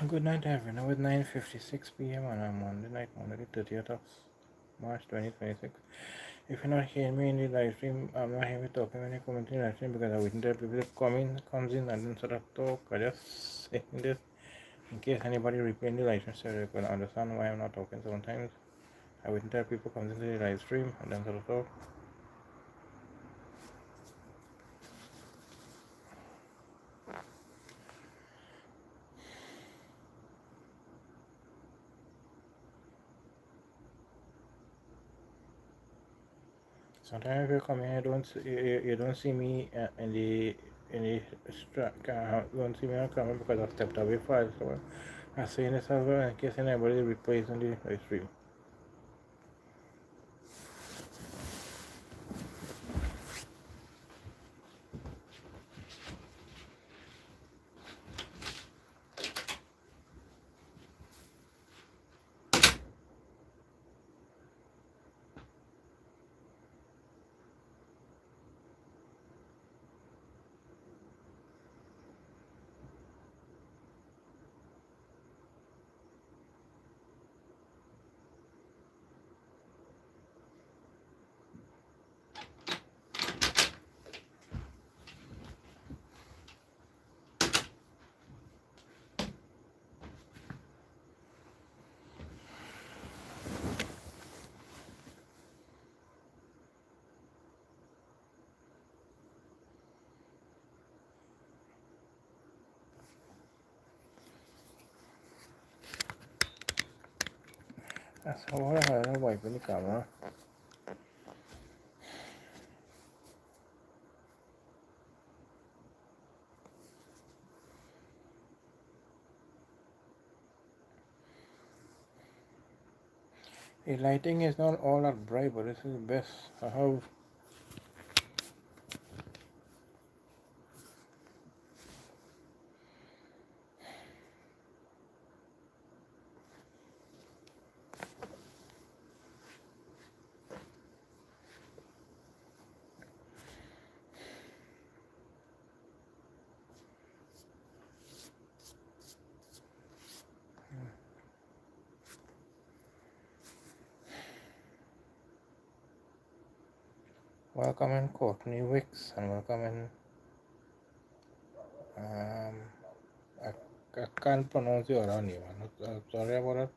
Good night, everyone. It's 9:56 p.m. on a Monday night, Monday, 30th of March 2026. If you're not hearing me in the live stream, I'm not hearing me talking when you comment in the live stream because I wouldn't tell people that comes in and then sort of talk. I just saying this in case anybody replaying the live stream so they can understand why I'm not talking. Sometimes I wouldn't tell people comes into the live stream and then sort of talk. Sometimes if you come here, you don't see me don't see me on camera because I stepped away fast. So I'm saying this as well in case anybody replays on the live stream. That's how I had a wipe in the camera. The lighting is not all that bright, but this is the best. I have welcome in Courtney Wicks and welcome in I can't pronounce your other name. I'm sorry about it.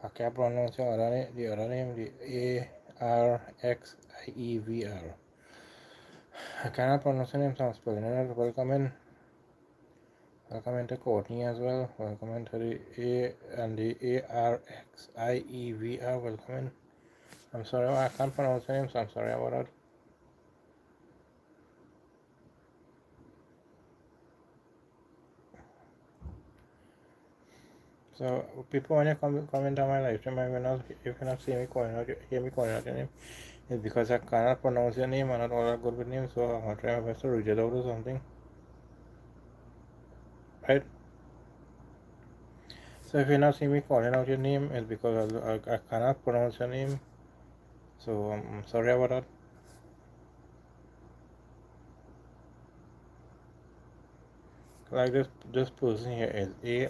I can't pronounce your other name, the other name, the Arxiever. I cannot pronounce the name, so I'm spelling it. Welcome into Courtney as well. Welcome into the A and the Arxiever. Welcome in. I'm sorry, I can't pronounce the name, so I'm sorry about that. So people when you comment on my live stream, you cannot see me calling out, hear me calling out your name. It's because I cannot pronounce your name. I'm not all that good with names, so I'm gonna try my best to read it out or something. Right? So if you not see me calling out your name, it's because I cannot pronounce your name. So I'm sorry about that. Like this person here is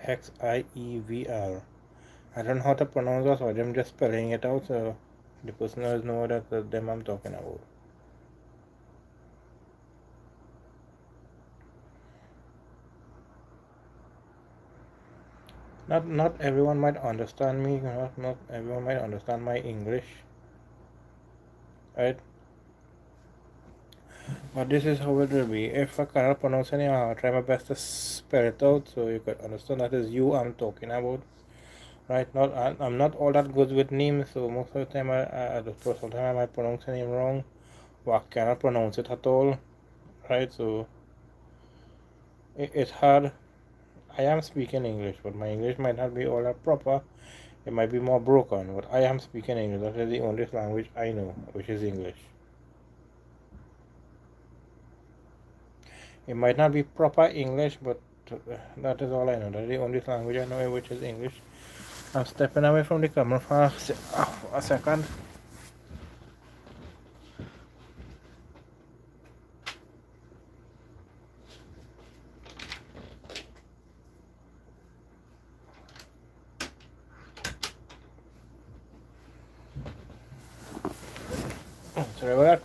Arxiever. I don't know how to pronounce that, so I'm just spelling it out so the person does know that them I'm talking about. Not everyone might understand me. Not everyone might understand my English, right? But this is how it will be. If I cannot pronounce any, I'll try my best to spell it out so you could understand that is you I'm talking about. Right? I'm not all that good with names, so most of the time sometimes I might pronounce the name wrong, or I cannot pronounce it at all. Right? So it's hard. I am speaking English, but my English might not be all that proper. It might be more broken, but I am speaking English. That is the only language I know, which is English. It might not be proper English, but that is all I know. That is the only language I know, which is English. I'm stepping away from the camera for a second. Sorry about that.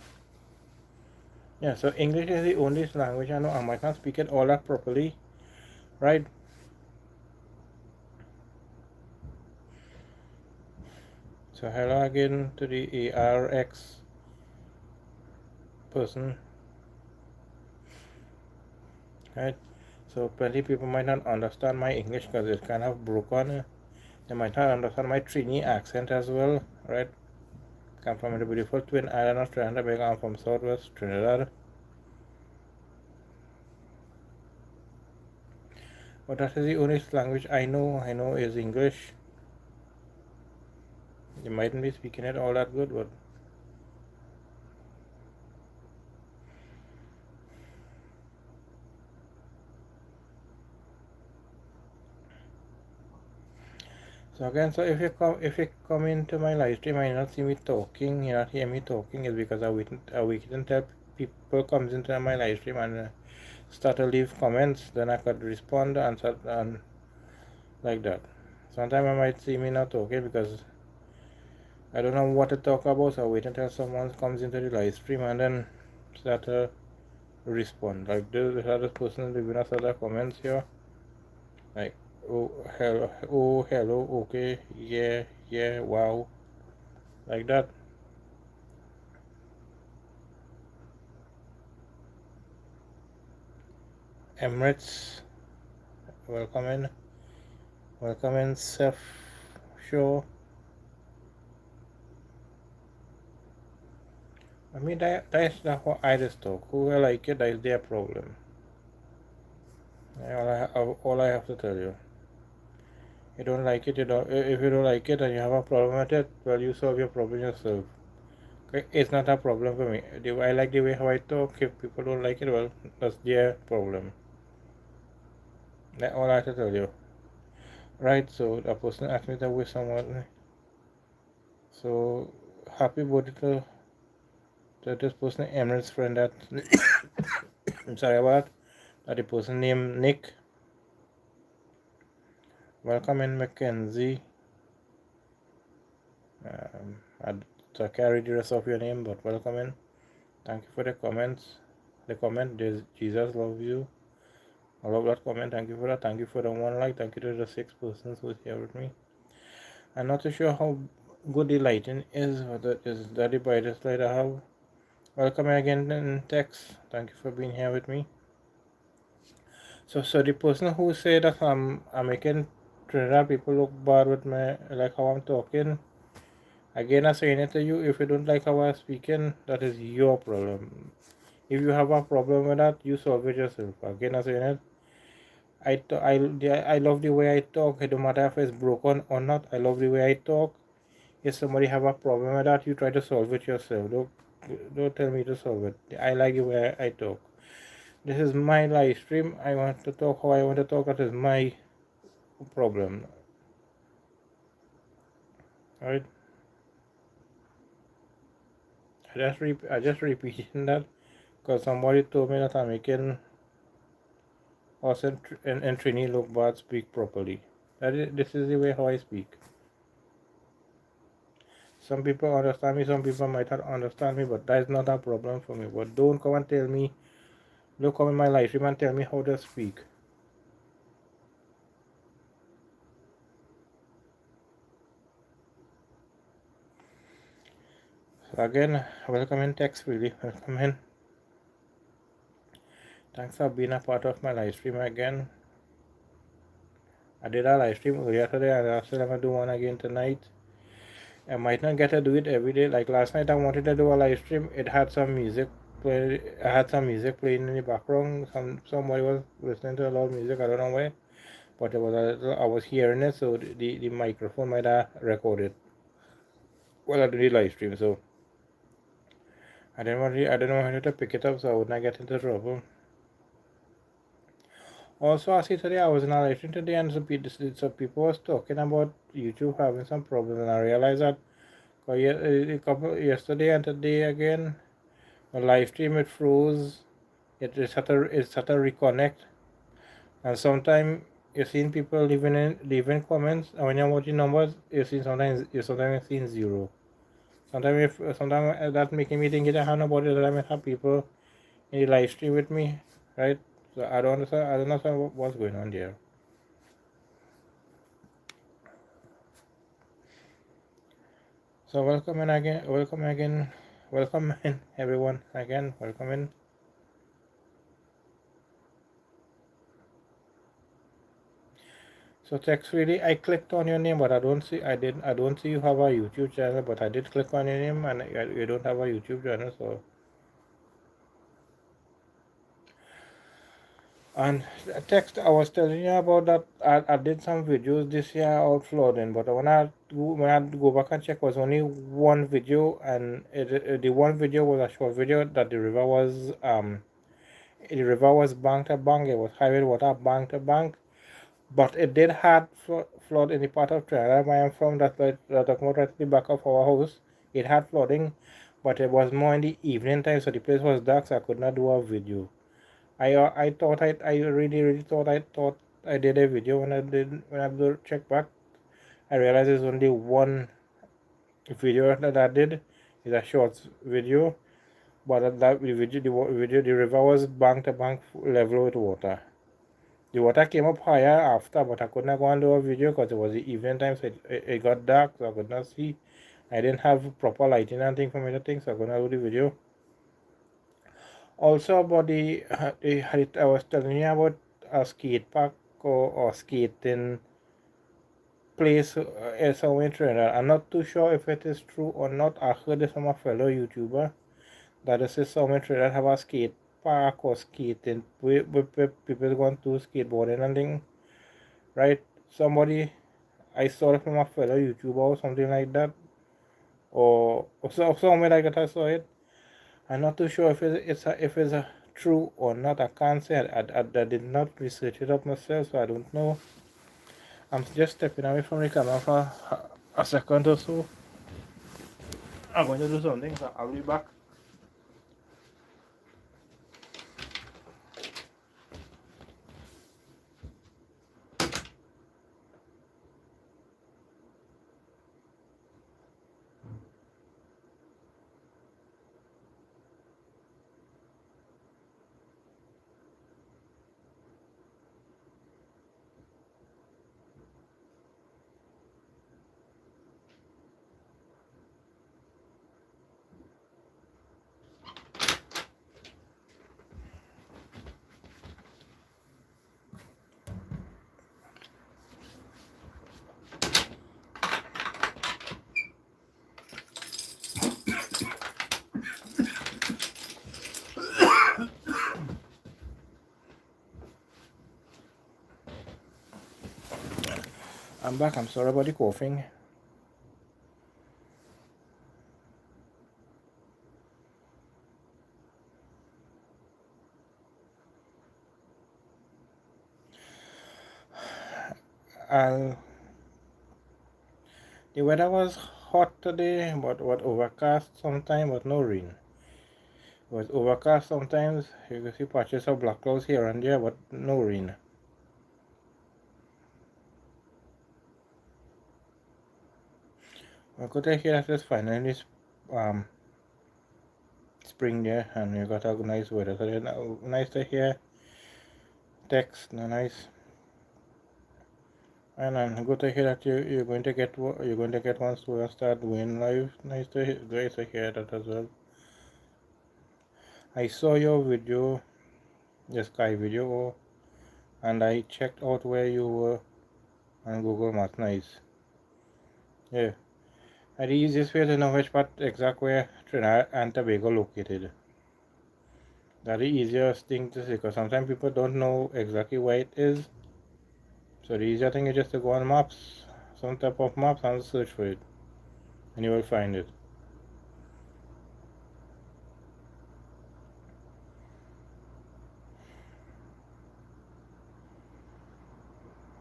Yeah, so English is the only language I know. I might not speak it all that properly, right? So hello again to the ARX person, right? So plenty people might not understand my English because it's kind of broken. They might not understand my Trini accent as well, right? Come from the beautiful twin island of Trinidad. I'm from Southwest Trinidad. But that is the only language I know. I know is English. You mightn't be speaking it all that good, but so again, so if you come into my live stream and you not see me talking, you not hear me talking, is because I waiting until people comes into my live stream and start to leave comments, then I could respond and like that. Sometimes I might see me not talking because I don't know what to talk about, so I wait until someone comes into the live stream and then start to respond. Like this other person leaving us other comments here, like oh hello, okay, yeah, yeah, wow, like that. Emirates, welcome in, Seth Show. I mean that's not what I just talk. Who I like it, that is their problem. All I have to tell you. You don't like it, you don't. If you don't like it and you have a problem with it, well, you solve your problem yourself. Okay? It's not a problem for me. I like the way how I talk. If people don't like it, well, that's their problem. That's all I have to tell you. Right, so the person asked me to wish someone. So happy birthday to this person, Emirates friend that I'm sorry about that. The person named Nick. Welcome in Mackenzie. I carry the rest of your name, but welcome in. Thank you for the comments. The comment, Jesus loves you. I love that comment. Thank you for that. Thank you for the one like. Thank you to the 6 persons who here with me. I'm not too sure how good the lighting is, but is that the brightest light I have. Welcome again in text. Thank you for being here with me. So the person who said that I'm making Trinidad people look bad with me, like how I'm talking. Again, I'm saying it to you. If you don't like how I'm speaking, that is your problem. If you have a problem with that, you solve it yourself. Again, I'm saying it. I love the way I talk. It don't matter if it's broken or not. I love the way I talk. If somebody have a problem with that, you try to solve it yourself. Don't tell me to solve it. I like the way I talk. This is my live stream. I want to talk how I want to talk. That is my problem. Alright. I just repeating that because somebody told me that I'm making us and Trini look bad speak properly. This is the way how I speak. Some people understand me, some people might not understand me, but that is not a problem for me. But don't come and tell me, don't come in my live stream and tell me how to speak. So again, welcome in text really, welcome in. Thanks for being a part of my live stream again. I did a live stream earlier today and I still gonna do one again tonight. I might not get to do it every day. Like last night I wanted to do a live stream. It had some music play. I had some music playing in the background. Somebody was listening to a lot of music. I don't know why, but it was I was hearing it, so the microphone might have recorded while I do the live stream. So I didn't want to pick it up, so I would not get into trouble. Also, I see today I was in a live stream today, and some people was talking about YouTube having some problems, and I realized that yesterday and today again, a live stream it froze. It's had to reconnect, and sometimes you're seeing people leaving comments, and when you're watching numbers, you're sometimes seeing zero. Sometimes that's making me think that I have nobody that I might have people in the live stream with me, right? So I don't understand. I don't understand what's going on there. So welcome in again. Welcome again. Welcome in everyone again. Welcome in. So text really, I clicked on your name, but I don't see. I don't see you have a YouTube channel, but I did click on your name, and you don't have a YouTube channel. So, and text, I was telling you about that. I did some videos this year out flooding, but when I go back and check, was only one video, and the one video was a short video that the river was bank to bank. It was highway water bank to bank. But it did had flood in the part of Trinidad where I'm from, that talking about right at the back of our house. It had flooding, but it was more in the evening time, so the place was dark, so I could not do a video. I thought I really thought I did a video. When I check back, I realized there's only one video that I did. It's a short video, but the river was bank to bank level with water. The water came up higher after, but I could not go and do a video because it was the evening time, so it got dark, so I could not see. I didn't have proper lighting and thing for me to think, so I could not do the video. Also, about I was telling you about a skate park or skating place somewhere in Trinidad. I'm not too sure if it is true or not. I heard it from a fellow YouTuber that this is somewhere in Trinidad have a skate park or skating where people going to skateboarding and thing, right? Somebody I saw it from a fellow YouTuber or something like that, or somewhere like that. I saw it. I'm not too sure if it's a true or not. I can't say. I did not research it up myself, so I don't know. I'm just stepping away from the camera for a second or so. I'm going to do something, so I'll be back. I'm back. I'm sorry about the coughing. And the weather was hot today, but what overcast sometimes, but no rain. It was overcast sometimes. You can see patches of black clouds here and there, but no rain. I could hear that it's finally um, spring there, and you got a nice weather. So it's nice to hear text, nice. And I'm good to hear that you're going to get one so and start doing live. Great to hear that as well. I saw your video, the sky video, and I checked out where you were on Google Maps. Nice. Yeah. And the easiest way to know which part exact where Trinidad and Tobago located. That's the easiest thing to see, because sometimes people don't know exactly where it is. So the easier thing is just to go on maps, some type of maps, and search for it, and you will find it.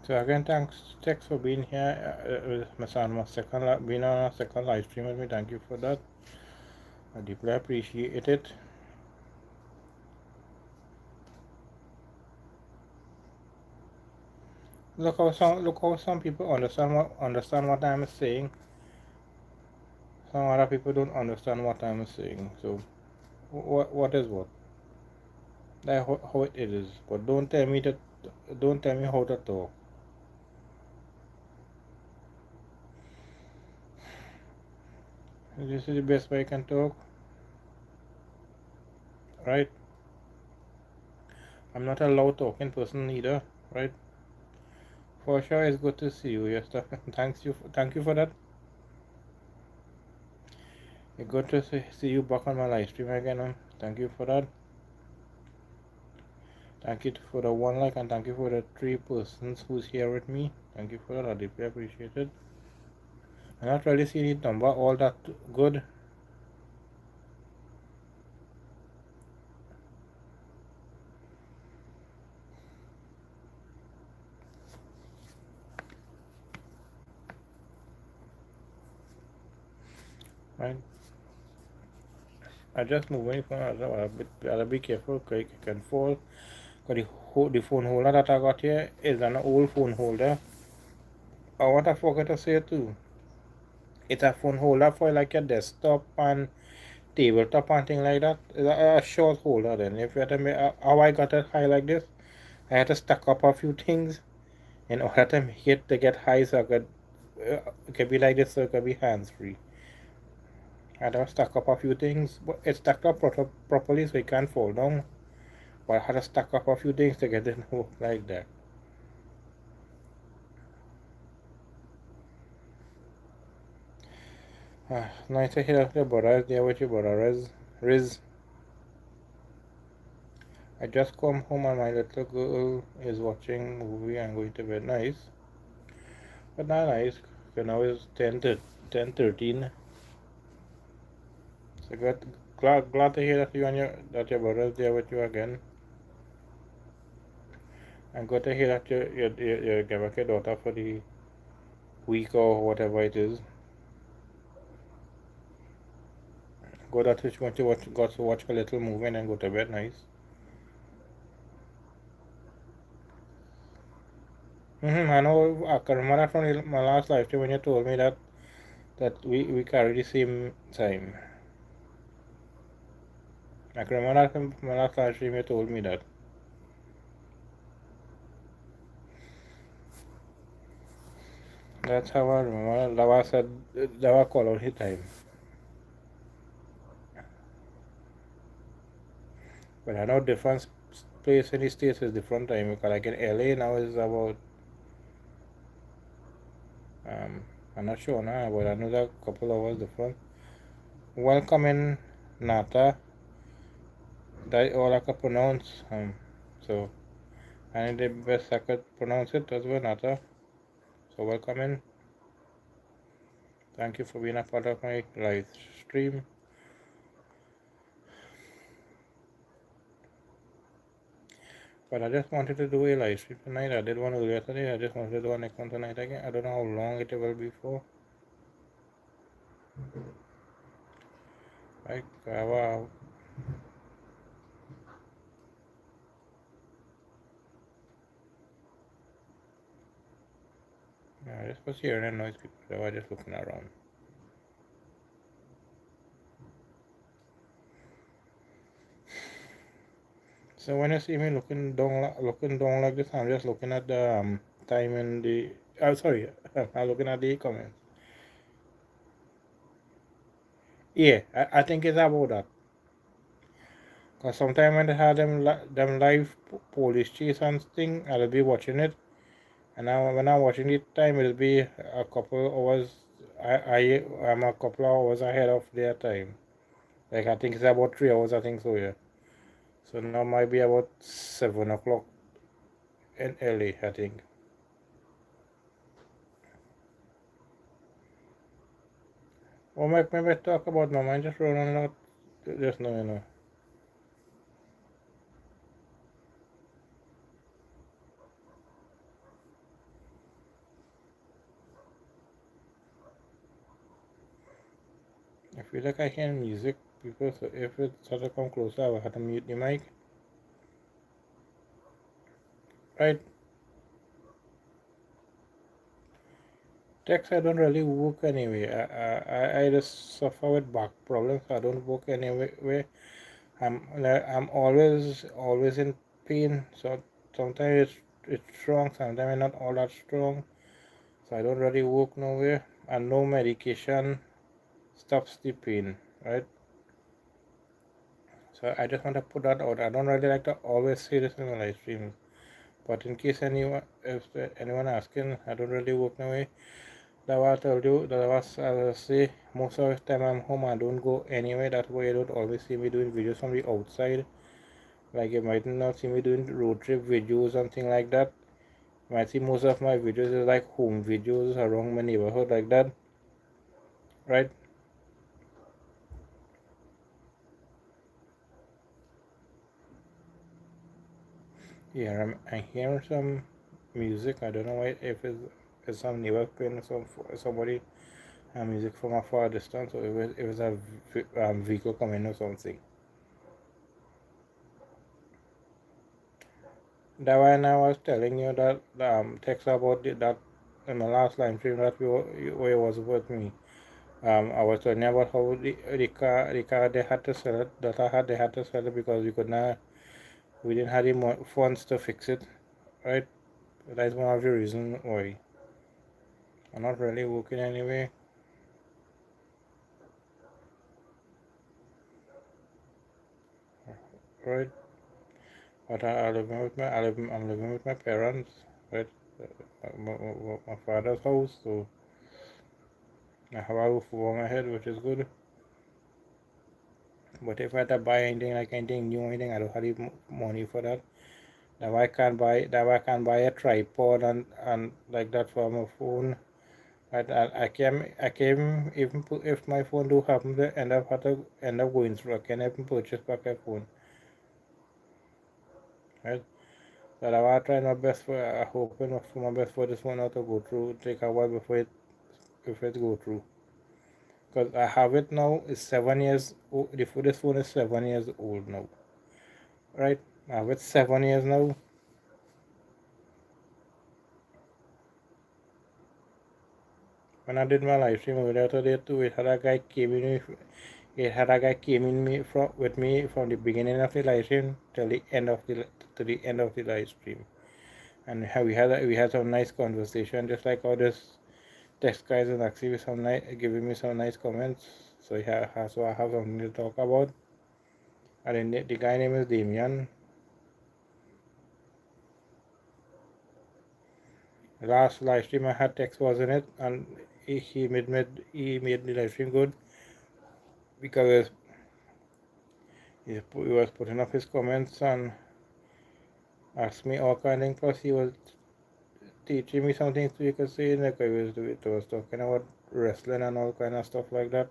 So again, thanks for being here. Being on a second live stream with me. Thank you for that. I deeply appreciate it. Look how some people understand what I'm saying. some other people don't understand what I'm saying. So what is what? That's how it is. But don't tell me how to talk. This is the best way I can talk, right? I'm not a loud talking person either, right? For sure, it's good to see you. Yes, thank you for that. It's good to see you back on my live stream again. Thank you for that. Thank you for the 1 like and thank you for the 3 persons who's here with me. Thank you for that. I deeply appreciate it. I'm not really seeing the number all that good. Right? I just move my phone. I'll be careful because it can fall. Because the phone holder that I got here is an old phone holder. I want to forget to say too. It's a phone holder for like your desktop and tabletop and thing like that. It's a short holder then. If you had to make, how I got it high like this, I had to stack up a few things in order to make it to get high so I could, it could be like this so it could be hands free. I had to stack up a few things, but it's stacked up properly so it can't fall down. But I had to stack up a few things to get it to work like that. Nice to hear your brother is there with your brother Riz. I just come home and my little girl is watching movie and going to bed. Nice. But not nice. So now it's 10:13. So glad to hear that your brother is there with you again. And good to hear that you're giving your daughter for the week or whatever it is. Go that she's going to watch a little movie and then go to bed. Nice. I know. I can remember from my last live stream when you told me that we carry the same time. I can remember from my last live stream you told me that. That's how I remember. That was call out his time. But I know different place in the states is different time because like in LA now is about I'm not sure now, but another couple of hours different. Welcome in Nata. That all I could pronounce. So I need the best I could pronounce it as well, Nata. So welcome in. Thank you for being a part of my live stream. But I just wanted to do a live stream tonight. I did one earlier today. I just wanted to do a next one tonight again. I don't know how long it will be for. Right? Wow. I just was hearing a noise people. So I was just looking around. So when you see me looking down like this, I'm just looking at the time in the. Oh, sorry, I'm looking at the comments. Yeah, I think it's about that. Cause sometimes when they have them live police chase and thing, I'll be watching it, and now when I'm watching it, time it'll be a couple hours. I'm a couple of hours ahead of their time. Like I think it's about 3 hours. I think so. Yeah. So now might be about 7 o'clock in LA. I think. What might maybe talk about now? I just rolling out just now, you know. I feel like I hear music, people. So if it starts to come closer, I will have to mute the mic. Right. Text I don't really work anyway. I just suffer with back problems. I don't work anyway. I'm always in pain. So sometimes it's strong. Sometimes it's not all that strong. So I don't really work nowhere. And no medication stops the pain, right? So I just want to put that out. I don't really like to always say this in the live stream, but in case anyone asking, I don't really work nowhere. That was I told you. That was I say most of the time I'm home. I don't go anywhere. That's why you don't always see me doing videos from the outside. Like you might not see me doing road trip videos, something like that. You might see most of my videos is like home videos around my neighborhood, like that, right? Yeah, I'm hearing some music. I don't know why, if it's some neighbor playing somebody music from a far distance, or it was a vehicle coming or something. That when I was telling you that text about that in the last line stream that where was with me. I was telling you about how the car they had to sell it. That I had they had to sell it because we didn't have the funds to fix it, right? That's one of the reasons why I'm not really working anyway, right? But I'm living with my parents, right? My father's house, so I have a roof over my head, which is good. But if I had to buy anything like anything new, anything, I don't have the money for that. Now I can't buy a tripod and like that for my phone. I came even if my phone do happen to end up going through, I can even purchase back a phone, right? But I will try my best for hoping for my best for this one not to go through, take a while before it go through. Because I have it now. It's 7 years old. This phone is 7 years old now, right? I have it 7 years now. When I did my live stream earlier today too, it had a guy came in. It had a guy came in me from with me from the beginning of the live stream till the end of the end of the live stream, and we had some nice conversation, just like all this text guys and actually some nice giving me some nice comments. So so I have something to talk about. And then the guy name is Damian. Last live stream I had text was in it, and he made the live stream good because he was putting up his comments and asked me all kind of things. Plus, he was teaching me something so you could say, like I was talking about wrestling and all kind of stuff like that.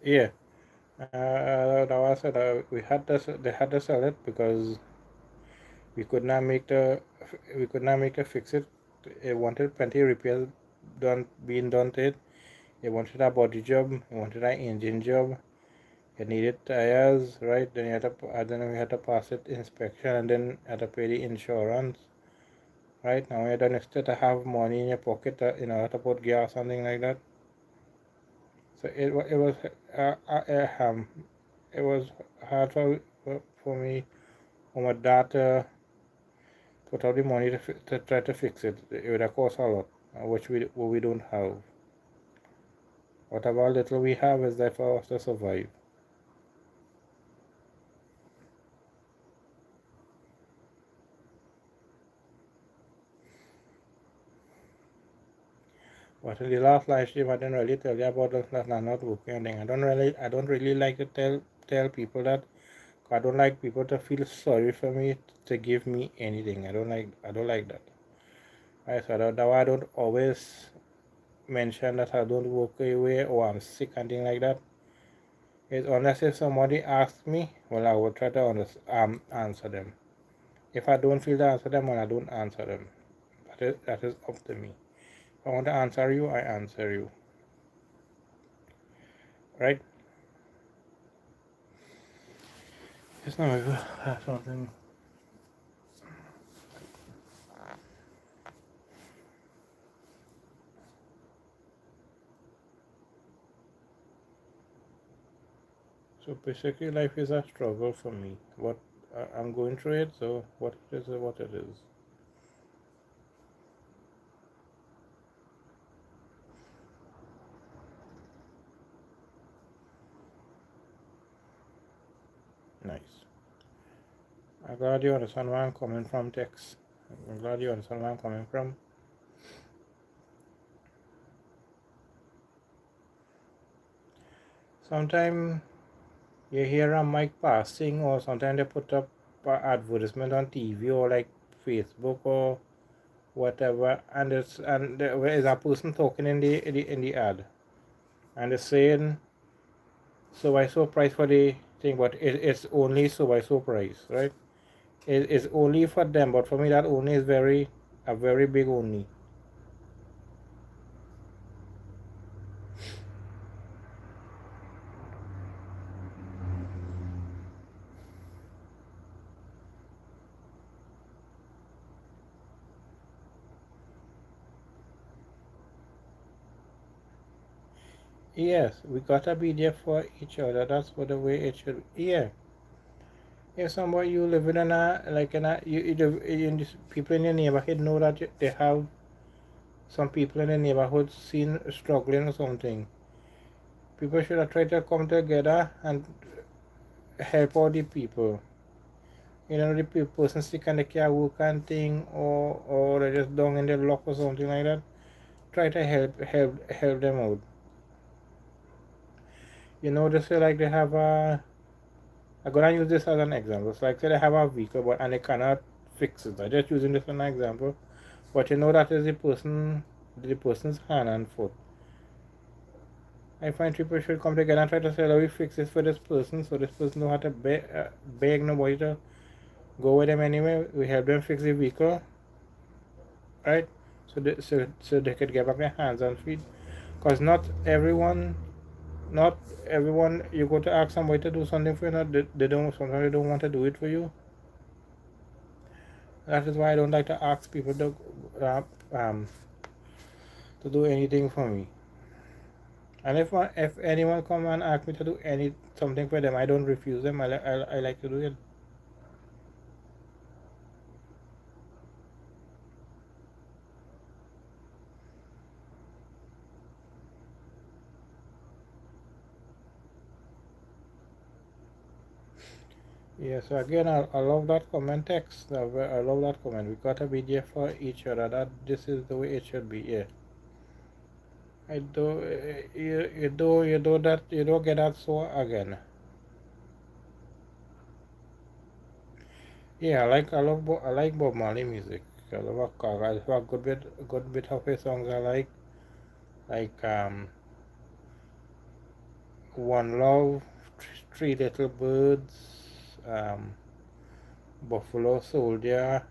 Yeah, that was it. They had to sell it because we could not make the fix it. It wanted plenty of repairs being done to it. It wanted a body job. It wanted an engine job. It needed tires, right? Then we had to pass it inspection, and then had to pay the insurance, right? Now you don't instead to have money in your pocket, to put gas, something like that. So uh, uh, uh, um, it was hard for me or my dad to put out the money to try to fix it. It would have cost a lot, which we don't have. Whatever little we have is there for us to survive. But in the last live stream, I didn't really tell you about that I'm not working thing. I don't really like to tell people that. I don't like people to feel sorry for me to give me anything. I don't like that. Right, so that's why I don't always mention that I don't work away or I'm sick and things like that. It's unless if somebody asks me, well, I will try to answer them. If I don't feel to answer them, well, I don't answer them. That is up to me. If I want to answer you, I answer you. Right? Just now I have something. So basically, life is a struggle for me. What I'm going through it, so what it is, what it is. Nice. I'm glad you understand where I'm coming from, Tex. I'm glad you understand where I'm coming from. Sometimes you hear a mic passing, or sometimes they put up an advertisement on TV or like Facebook or whatever, and there is a person talking in the ad, and they're saying so I so price for the thing, but it's only so I so price, right? It's only for them, but for me that only is a very big only. Yes, we gotta be there for each other. That's what the way it should. Yeah, if somebody you living in a like in a you live in this, people in your neighborhood know that they have some people in the neighborhood seen struggling or something. People should have tried to come together and help all the people. You know, the person sick and they can't work and thing, or they're just down in the lock or something like that. Try to help them out. You know, they say like they have a. I'm gonna use this as an example. It's like say they have a vehicle, but and they cannot fix it. I'm just using this as an example. But you know that is the person's hand and foot. I find people should come together and try to say, "Let me fix this for this person, so this person don't have to beg nobody to go with them anyway. We help them fix the vehicle, right? So they could get back their hands and feet. Cause not everyone, you go to ask somebody to do something for you, not they don't sometimes they don't want to do it for you. That is why I don't like to ask people uh, um to do anything for me. And if anyone come and ask me to do something for them, I don't refuse them. I like to do it. Yeah, so again, I love that comment text. I love that comment. We gotta be there for each other. That this is the way it should be. Yeah, I do. You do that. You don't get that so again. Yeah, I like Bob Marley music. I love a good bit of his songs. I like One Love, Three Little Birds, Buffalo Soldier,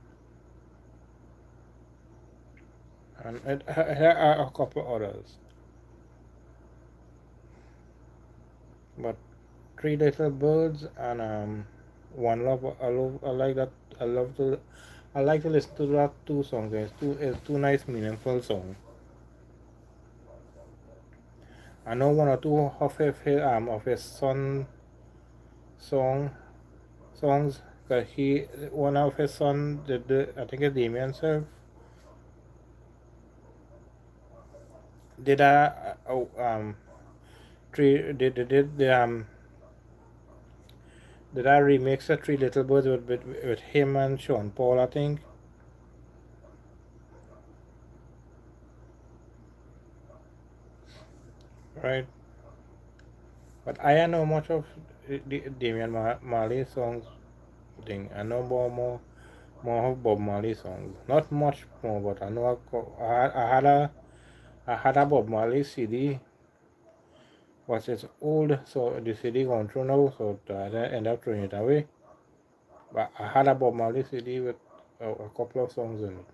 and a couple others. But Three Little Birds and One Love, I like that. I love to. I like to listen to that two songs. It's two nice, meaningful songs. I know one or two of his song songs. Cause one of his son did I think it's Damien Self did a three did I remix of Three Little Birds with him and Sean Paul, I think. Right? But I don't know much of Damian Marley songs thing. I know more of Bob Marley songs. Not much more, but I know I had a Bob Marley CD, but it's old, so the CD gone through now, so I end up throwing it away. But I had a Bob Marley CD with a couple of songs in it.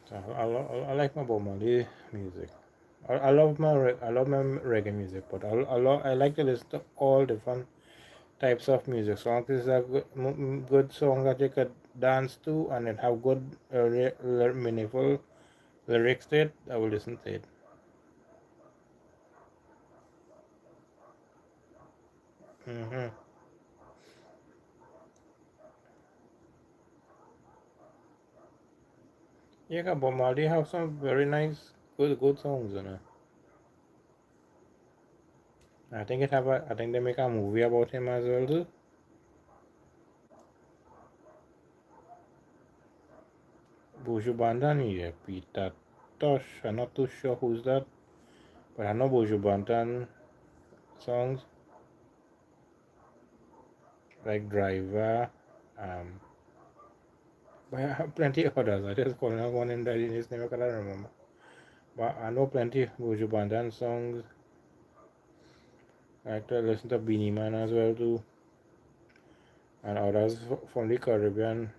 So I like my Bob Marley music. I love my reggae music, but I like to listen to all different types of music. Songs is a good song that you could dance to and it have good, meaningful lyrics to it. I will listen to it. Mm-hmm. Yeah, Bob Marley have some very nice, good songs, you know. I think they make a movie about him as well too. Buju Bandan, yeah, Peter Tosh. I'm not too sure who's that, but I know Buju Bandan songs like Driver. Um, but I have plenty of others. I just calling out one in his name I cannot remember. But I know plenty Buju Bandan songs. I like to listen to Beanie Man as well too, and others from the Caribbean.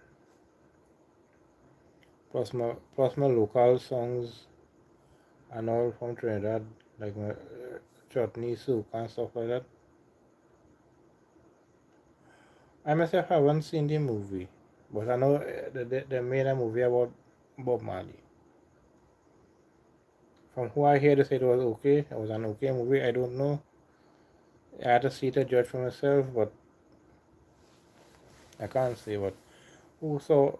Plus my local songs and all from Trinidad, like my chutney soup and stuff like that. I myself haven't seen the movie, but I know they made a movie about Bob Marley. From who I hear, they said it was okay. It was an okay movie. I don't know. I had to see it to judge for myself, but I can't say. But who saw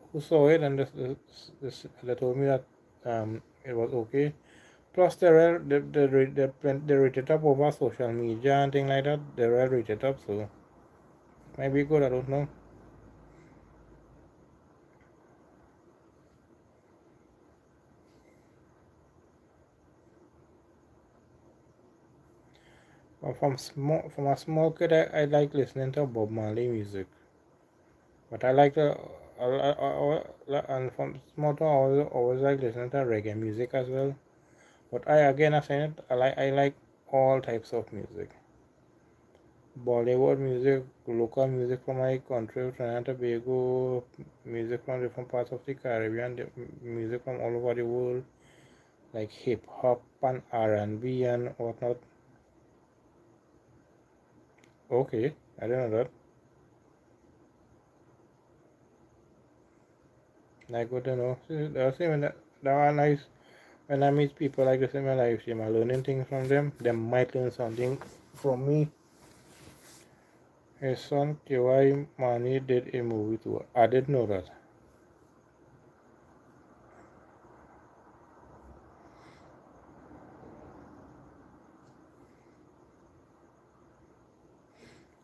it and they told me that it was okay. Plus, they rate it up over social media and things like that. They were rated up, so might be good. I don't know. But from a small kid, I like listening to Bob Marley music. But I like to, and from small to always like listening to reggae music as well. But I say it, I like all types of music. Bollywood music, local music from my country, Trinidad and Tobago, music from different parts of the Caribbean, music from all over the world, like hip hop and R&B and whatnot. Okay, I didn't know that. Like good to know. See, that are nice. When I meet people like this in my life, see, I'm learning things from them. They might learn something from me. His son K.Y. Mani did a movie too. I didn't know that.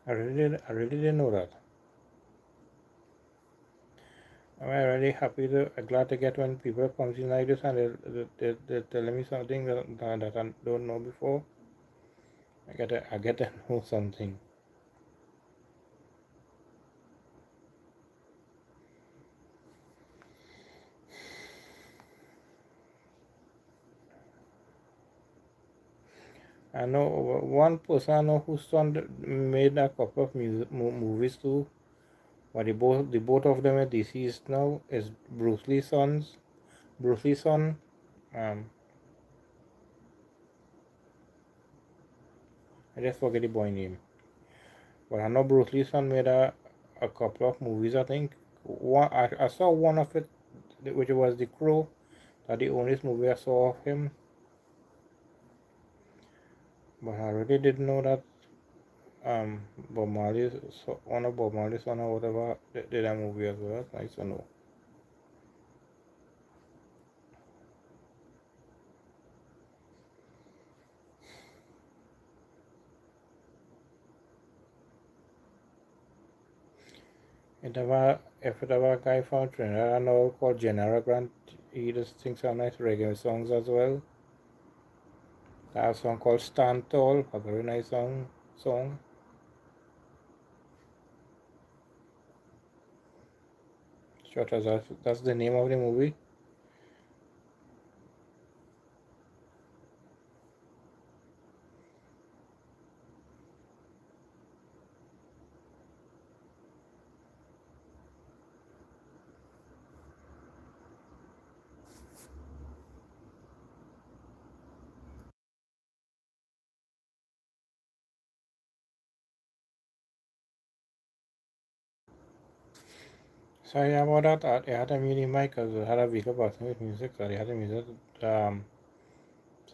I really didn't know that. I'm really happy to, glad to get when people come in like this and they're telling me something that I don't know before. I get to know something. I know one person I know whose son made a couple of movies too. But the both of them are deceased now. Is Bruce Lee's sons. Bruce Lee's son. Um, I just forget the boy name. But I know Bruce Lee's son made a couple of movies. I think one I saw one of it, which was The Crow. That the only movie I saw of him. But I really didn't know that Bob Marley's one of Bob Marley's son or whatever did a movie as well. That's nice to know. If it ever a guy from Trinidad I know called General Grant, he just sings some nice reggae songs as well. I have a song called Stand Tall, a very nice song. Short as that's the name of the movie. Sorry about that. I had a mini mic because I had a vehicle passing with music. Sorry, I had the music to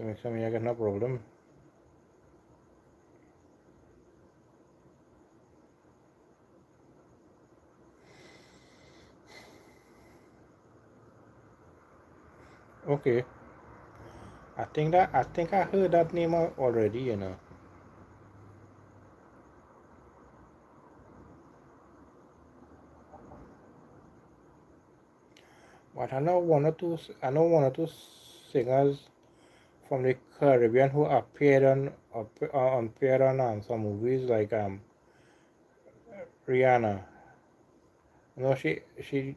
make sure I get no problem. Okay. I think I heard that name already, you know. But I know one or two singers from the Caribbean who appeared on some movies like Rihanna. You know she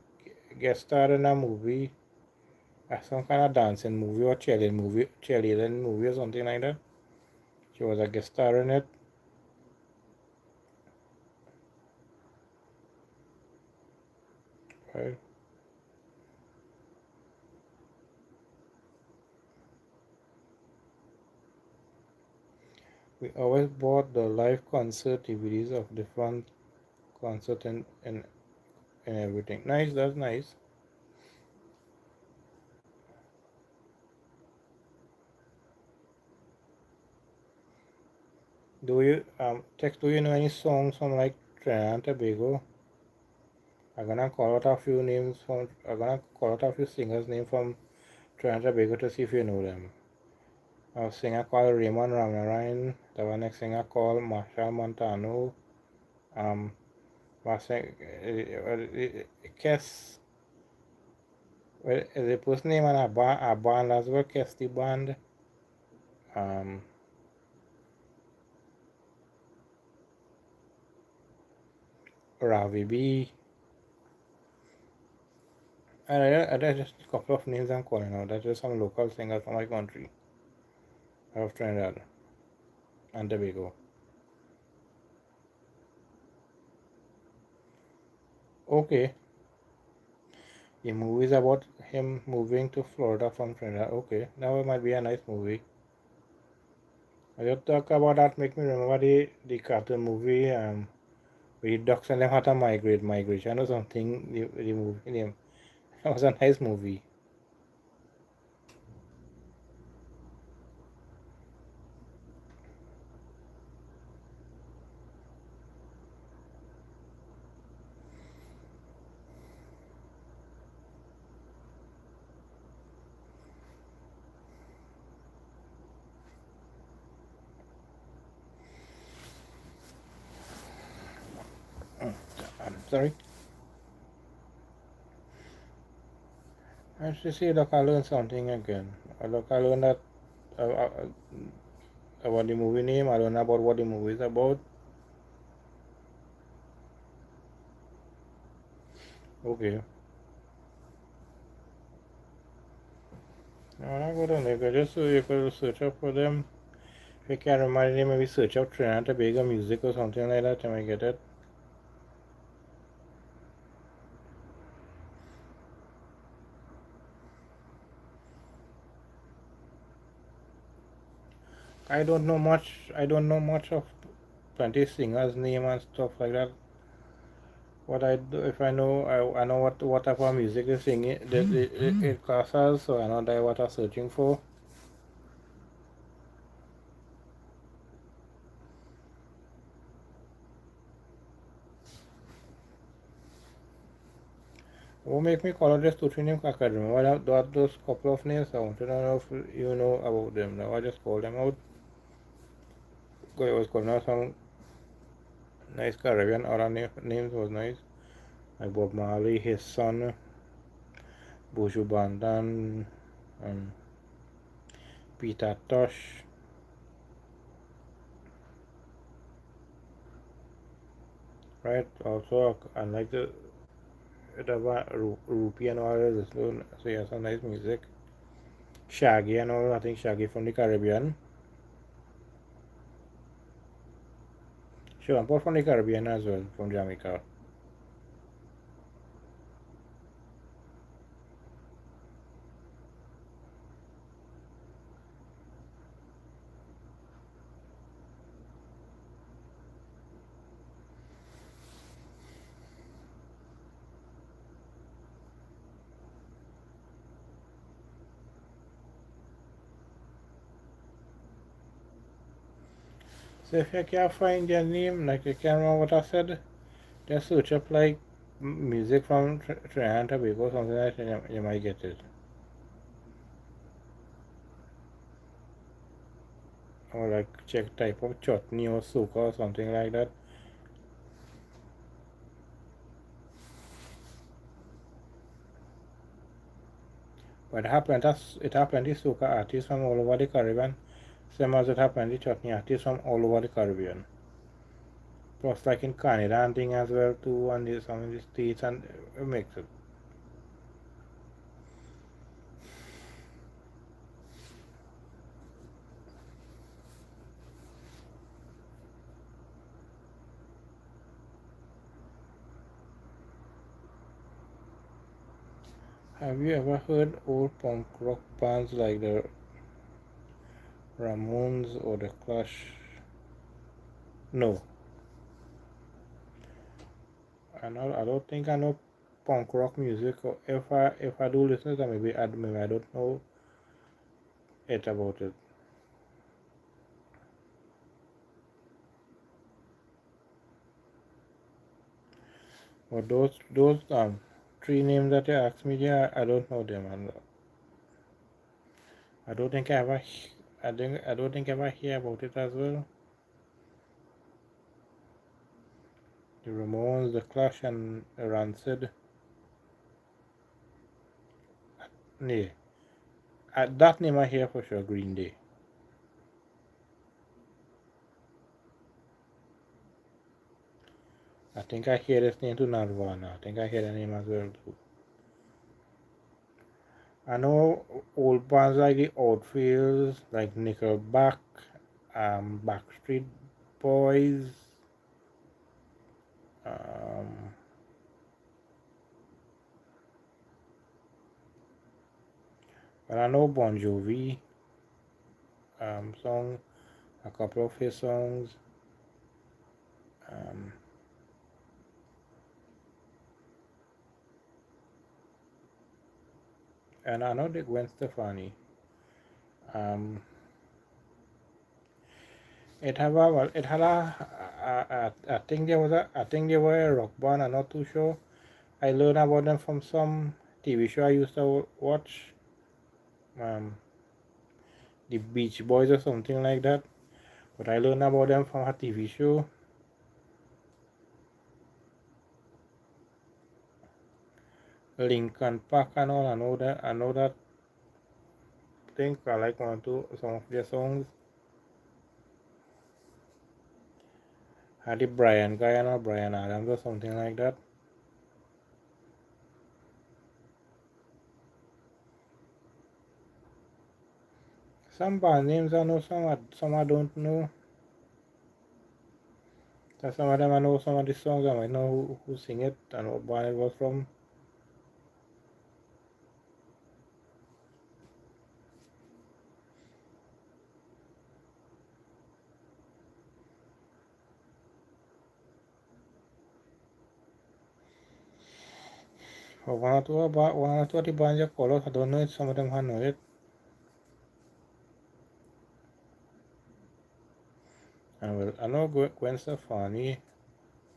guest starred in a movie, some kind of dancing movie or cheerleading movie or something like that. She was a guest star in it. Right? We always bought the live concert DVDs of different concert and everything. Nice, that's nice. Do you know any songs from like Trinidad and Tobago? I'm gonna call out a few singers' names from Trinidad and Tobago to see if you know them. A singer called Raymond Ramarine, the one next singer called Marshall Montano, um, Kes, well, the person name on a band as well, Kes band, um, Ravi B, and that's just a couple of names I'm calling out. That's just some local singers from my country, of Trinidad and Tobago. Okay, the movie is about him moving to Florida from Trinidad. Okay, that might be a nice movie. I just talk about that make me remember the cartoon movie where ducks and them had a migration or something. The movie name. That was a nice movie. I'm sorry. I should see look I learned something again. I learned that about the movie name. I learned about what the movie is about. Okay. Now I go down there. Just so you could search up for them. If you can't remember the name, maybe search up Trinidad Tobago music or something like that. You might get it. I don't know much of plenty singers' name and stuff like that. What I do if I know what type of music they sing it classes, so I know that what I'm searching for. What make me call out just two three names I can remember those couple of names. I want to know if you know about them. Now I just call them out. It was calling out some nice Caribbean other names was nice. Like Bob Marley, his son, Buju Bandan, um, Peter Tosh, right? Also I like the Rupee and all this. So yeah, some nice music. Shaggy and all. I think Shaggy from the Caribbean. Sure, I'm from the Caribbean as well, from Jamaica. So if you can't find their name, like you can't remember what I said, just search up like music from Trinidad and Tobago, something like that, and you might get it. Or like check type of chutney or soca or something like that. But it happened to soca artists from all over the Caribbean, same as it happened to chutney artists from all over the Caribbean. Plus like in Canada and thing as well too, and some in the States, and it makes it. Have you ever heard old punk rock bands like the Ramones or the Clash? No, I don't think I know punk rock music. Or if I do listen to it, maybe I don't know it about it. But those three names that you asked me, yeah, I don't know them, and I don't think I ever I don't think I ever hear about it as well. The Ramones, the Clash, and Rancid. Yeah, that name I hear for sure. Green Day. I think I hear this name to Nirvana. I think I hear the name as well too. I know old bands like the Outfields, like Nickelback, Backstreet Boys, um, but I know Bon Jovi song, a couple of his songs, um, and I know the Gwen Stefani. Um, it had I think I think they were a rock band. I'm not too sure. I learned about them from some TV show I used to watch, um, the Beach Boys or something like that. But I learned about them from a TV show. Lincoln Park and all. I know that thing. I like one or two some of their songs. Had the Brian guy and Brian Adams or something like that. Some band names I know, some I don't know. So some of them I know some of the songs. I might know who sing it and what band it was from. But one or two of the bands you call out, I don't know if some of them I know it. And well, I know Gwen Stefani.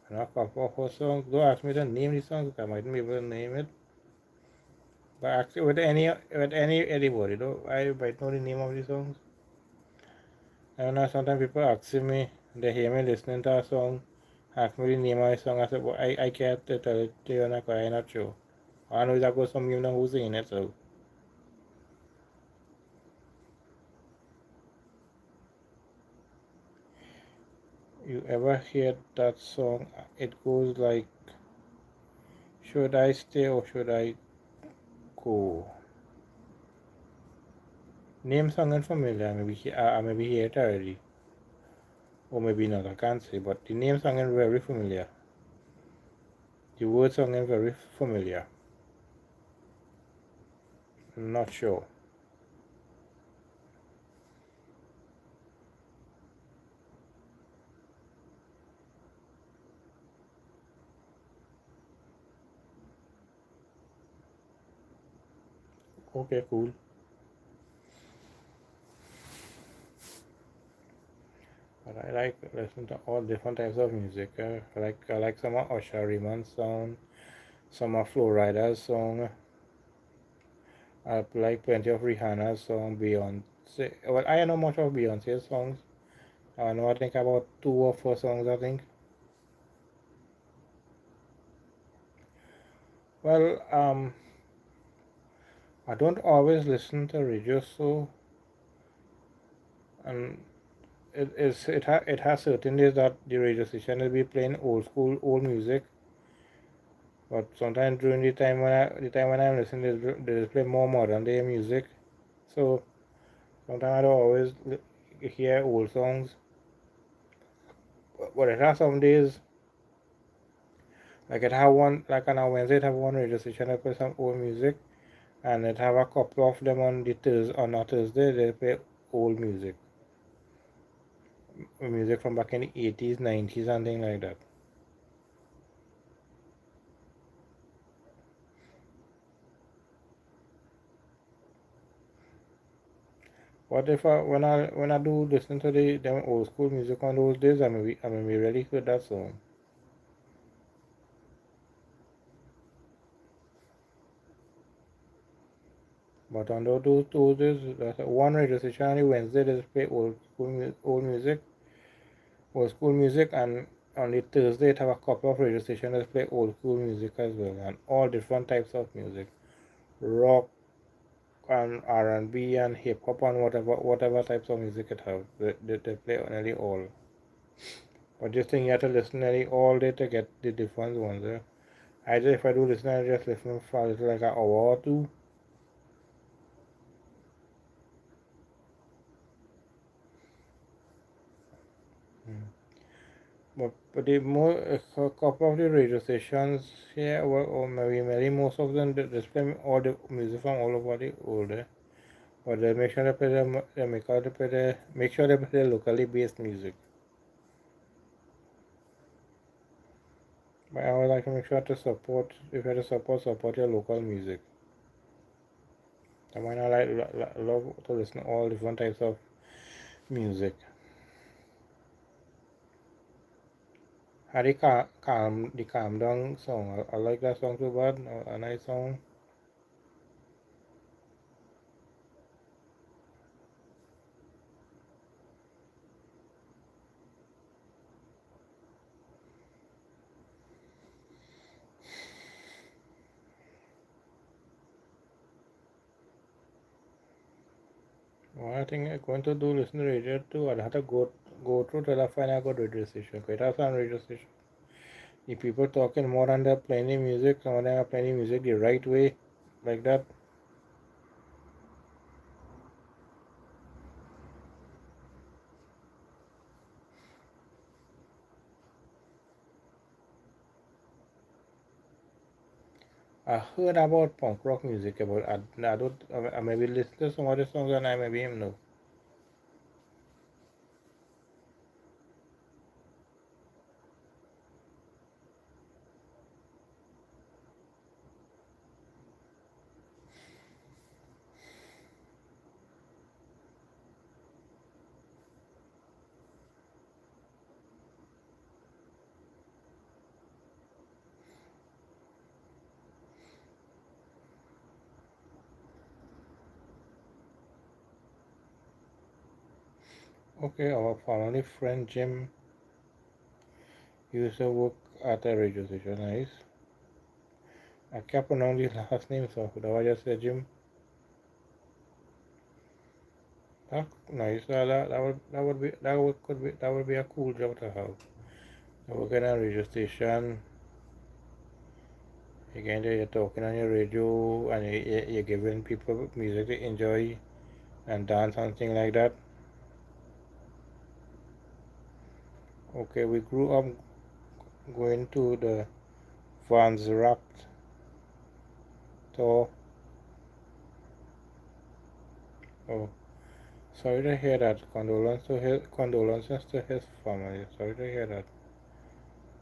I know a couple of her songs. Don't ask me to name the songs, I mightn't be able to name it. But actually, with anybody though, I might know the name of the songs. I know sometimes people ask me, they hear me listening to a song, ask me the name of the song. I said, well, I can't tell it to you, because I'm not sure. I know that goes some you know who's singing it, so. You ever hear that song? It goes like, should I stay or should I go? Name song and familiar, maybe hear it already. Or maybe not, I can't say, but the name song is very familiar. The word song is very familiar. Not sure. Okay, cool. But I like like listen to all different types of music. I like some of Usher Raymond's song, some of Flo Rida's song. I like plenty of Rihanna's song, Beyonce. Well, I know much of Beyonce's songs. I know I think about two or four songs. I think. Well, I don't always listen to radio, so and it has certain days that the radio station will be playing old school old music, but sometimes during the time when I'm listening, they play more modern day music. So sometimes I don't always hear old songs, but it has some days like it have one like on a Wednesday it have one radio station that play some old music, and it have a couple of them on the Thursday on a Thursday they play old music from back in the 80s, 90s, and things like that. What if when I do listen to them old school music on those days, I may be really good that song. But on those days, that's one radio station on Wednesday they play old school music, and on the Thursday it have a couple of radio stations that play old school music as well, and all different types of music, rock and R&B and hip hop and whatever types of music it have, they play nearly all. But just think you have to listen nearly all day to get the different ones. If I do listen, I just listen for a little like an hour or two. Mm. But the more a couple of the radio stations here, or maybe most of them, they display all the music from all over the world. But they make sure they play make sure they play locally based music. But I would like to make sure to support, if you have to support your local music. I might not love to listen to all different types of music. Had the calm down song. I like that song too bad. A nice song. Well, I think I'm going to do listen to radio too. I'll have to go through till I find a good radio station. Quite have some radio station. The people talking more and they're playing the music. Some of them are playing the music the right way, like that. I heard about punk rock music, but I don't. I maybe listen to some of the songs and I maybe him know. Okay, our family friend Jim used to work at a radio station. Nice. I can't pronounce his last name, so that I just said Jim. Nice. That would be a cool job to have. Working on a radio station, again you're talking on your radio and you're giving people music to enjoy and dance and things like that. Okay, we grew up going to the Vans Rapt tour. Oh, sorry to hear that. Condolences to his family. Sorry to hear that.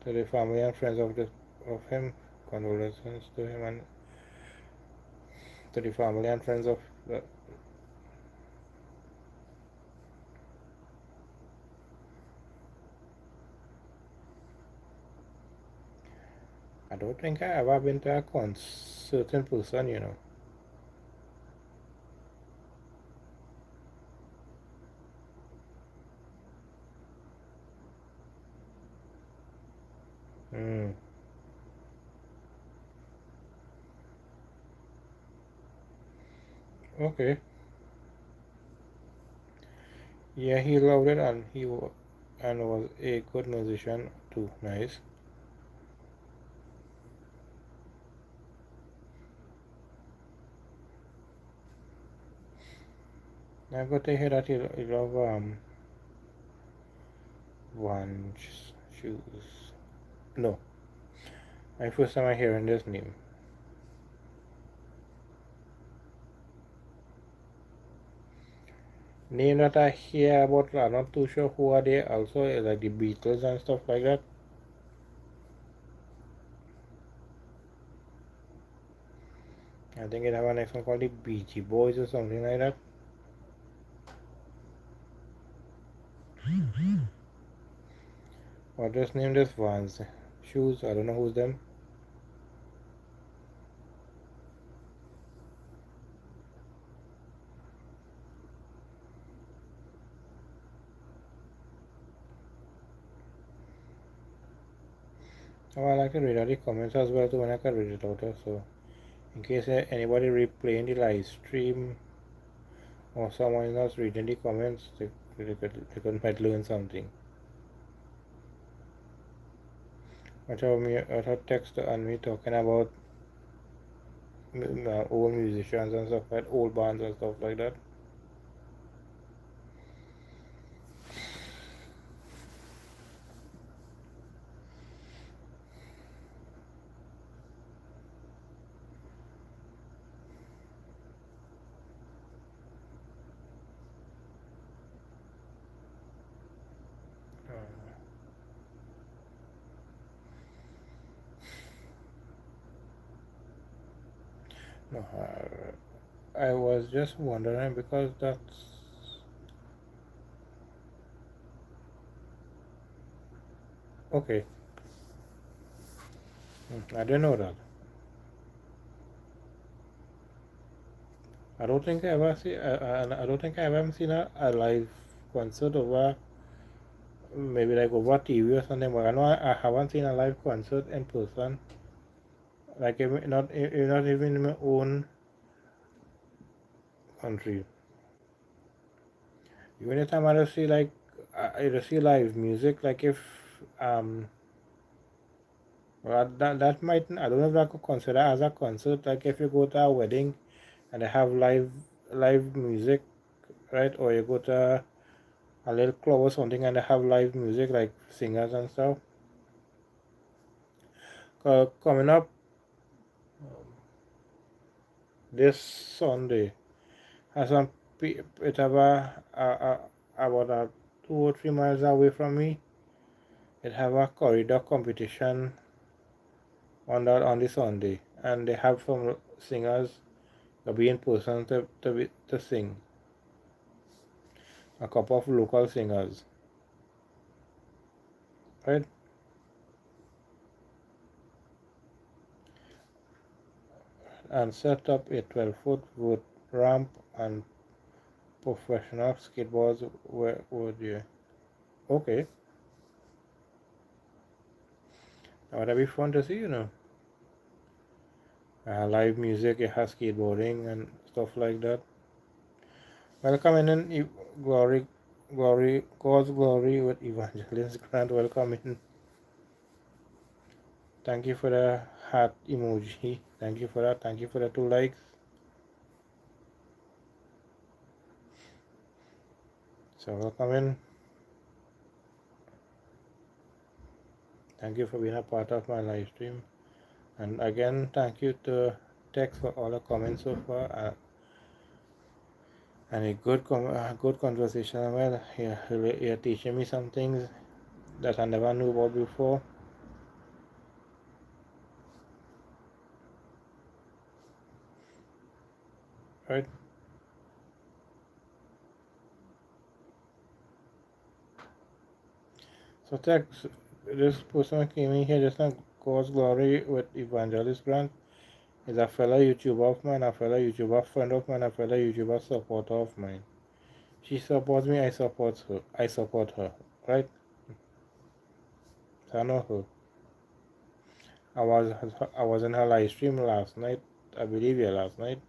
To the family and friends of him. Condolences to him and to the family and friends of the. don't think I ever been to a concert in person, you know. Hmm. Okay. Yeah, he loved it, and and was a good musician too. Nice. I got to hear that he love one shoes. No, my first time I hearing this name. Name that I hear about, I'm not too sure who are they. Also, like the Beatles and stuff like that. I think it have a next one called the Beachy Boys or something like that. Or just name this ones. Shoes, I don't know who's them. Oh, I like to read out the comments as well too when I can read it out there. So, in case anybody replaying the live stream or someone else reading the comments, they could might learn something. I thought text and me talking about old musicians and stuff like old bands and stuff like that. No, I was just wondering because that's okay. I didn't know that. I don't think I ever see. I don't think I ever seen a live concert over maybe like over TV or something. But I know I haven't seen a live concert in person. Like not even in my own country. Even if I see like I see live music. Like if well, that might I don't know if I could consider as a concert. Like if you go to a wedding and they have live music, right? Or you go to a little club or something and they have live music like singers and stuff. Coming up this Sunday, has some it about 2 or 3 miles away from me. It have a corridor competition on the Sunday, and they have some singers to be in person to sing. A couple of local singers, right? And set up a 12-foot wood ramp and professional skateboards. Where would you? Okay, that would be fun to see, you know. Live music, it has skateboarding and stuff like that. Welcome in, glory, God's glory with Evangelist Grant. Welcome in. Thank you for the heart emoji. Thank you for that. Thank you for the 2 likes. So welcome in. Thank you for being a part of my live stream. And again, thank you to Tex for all the comments so far. And a good conversation. Well, you're teaching me some things that I never knew about before. Right? So Tex, this person came in here just now God's Glory with Evangelist Grant is a fellow YouTuber of mine, a fellow YouTuber friend of mine, a fellow YouTuber supporter of mine. She supports me, I support her. Right? So I know her. I was in her live stream last night. I believe last night.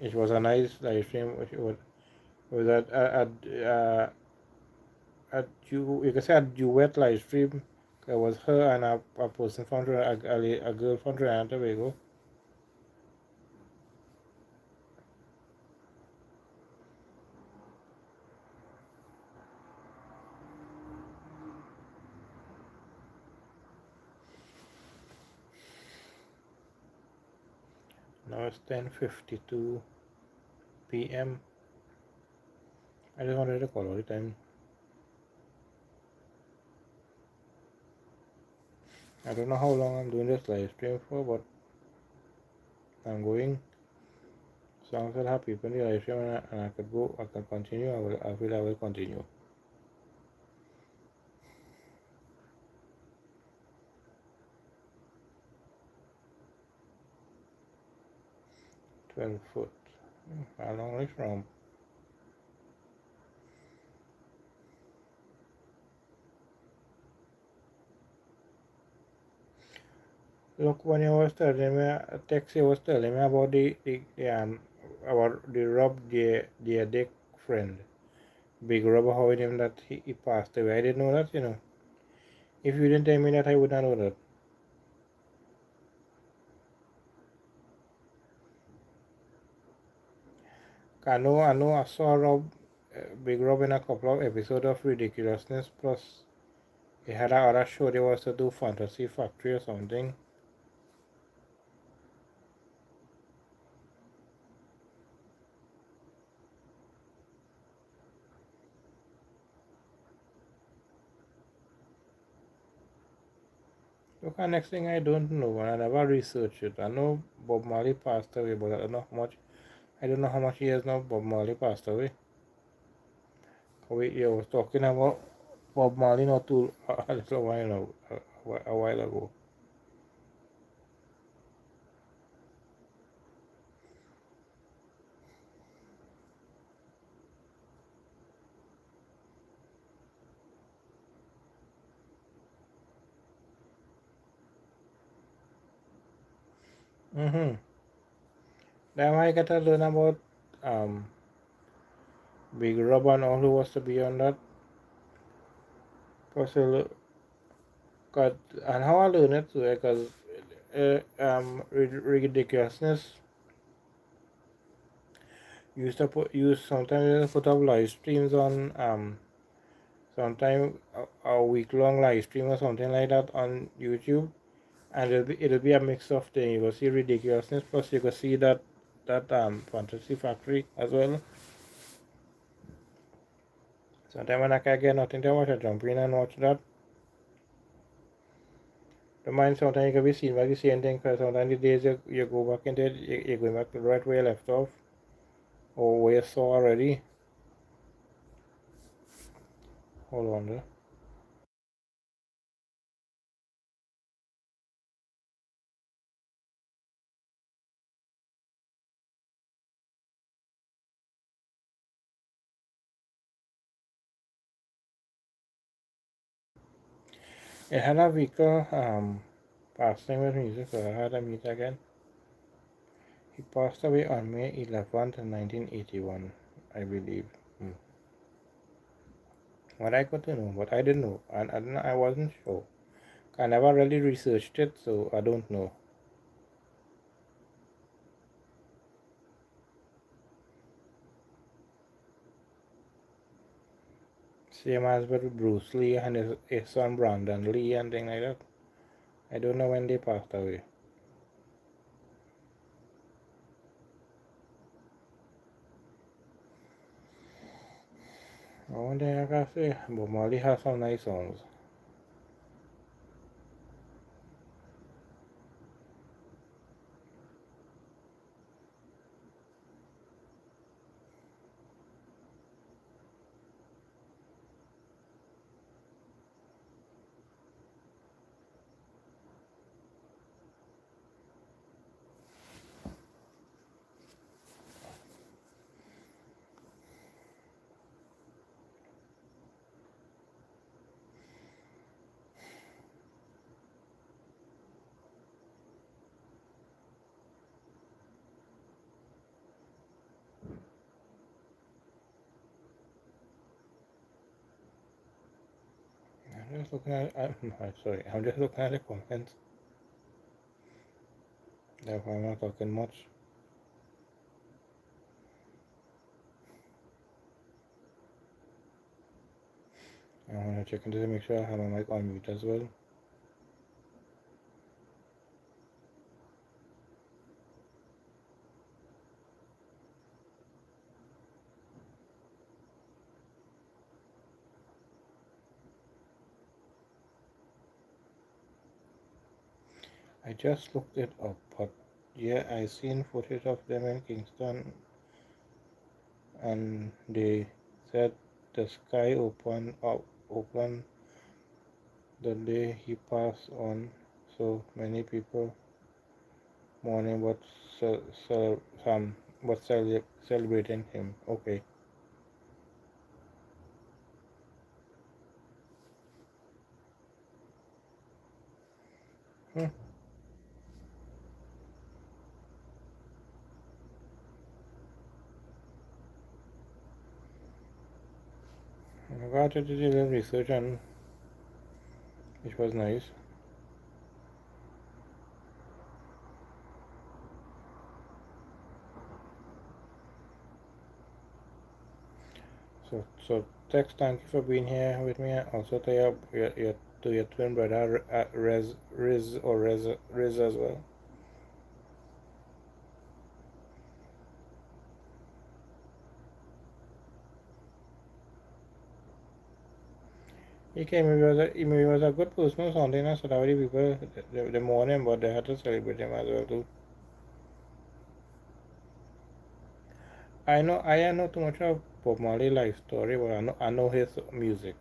It was a nice live stream. It was you can say a duet live stream. It was her and a person from a girl from Trinidad and Tobago. Now it's 10:52 p.m. I just wanted to call all the time. I don't know how long I'm doing this live stream for, but I'm going. So I'm still happy when the live stream and I could go, I can continue. I will continue. 12 foot. How long is from? Look, when you was telling me, Taxi was telling me about the Rob, the dick friend, Big Rob, how him that he passed away. I didn't know that, you know. If you didn't tell me that, I would not know that. I know, I saw Big Rob in a couple of episodes of Ridiculousness, plus he had another show they was to do Fantasy Factory or something. Look, the next thing I don't know, and I never researched it. I know Bob Marley passed away, but I don't know how much. I don't know how much years now Bob Marley passed away. We was talking about Bob Marley not too a little while now, a while ago. Then I get to learn about um Big Rob and all who was to be on that. Cause and how I learned it too, because ridiculousness used sometimes put up live streams on sometime a week long live stream or something like that on YouTube, and it'll be a mix of things. You will see ridiculousness, plus you can see that Fantasy Factory as well. Sometimes when I can get nothing to watch, I jump in and watch that. The mind sometimes you can be seen by the same thing, because sometimes the days you go back into it, you're going back to the right where you left off, or where you saw already. Hold on there. It had a vehicle passing with music, so I had to meet again. He passed away on May 11th, 1981, I believe. What I got to know, but I didn't know, and I wasn't sure. I never really researched it, so I don't know. Same as with Bruce Lee and his son Brandon Lee and things like that. I don't know when they passed away. One thing I can say, Bob Marley has some nice songs. just looking at. Sorry, I'm just looking at the comments. Therefore, I'm not talking much. I'm gonna check into to make sure I have my mic on mute as well. I just looked it up, but yeah, I seen footage of them in Kingston, and they said the sky opened the day he passed on. So many people mourning, but celebrating him. Okay. Hmm. I got to do a little research on, which was nice. So Tex, thank you for being here with me. Also to your twin brother Riz as well. He was a good person or something, so that many people they mourn him, but they had to celebrate him as well too. I know too much of Bob Marley life story, but I know his music.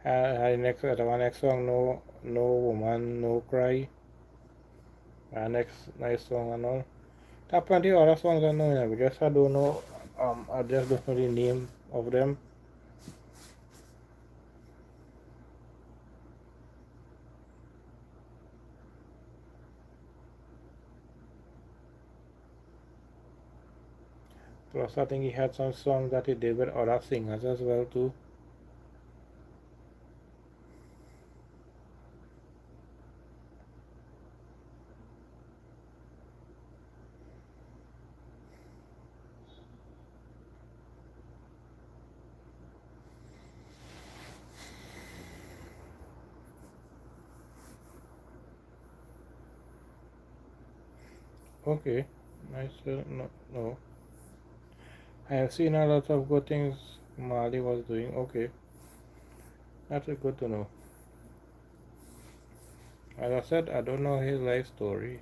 Next song, no woman, no cry. Next nice song and all. There are plenty of other songs I know, I don't know. I just don't know the name of them. Plus, I think he had some songs that he did with other singers as well too. Okay, nice. No. I have seen a lot of good things Marley was doing. Okay, that's good to know. As I said, I don't know his life story.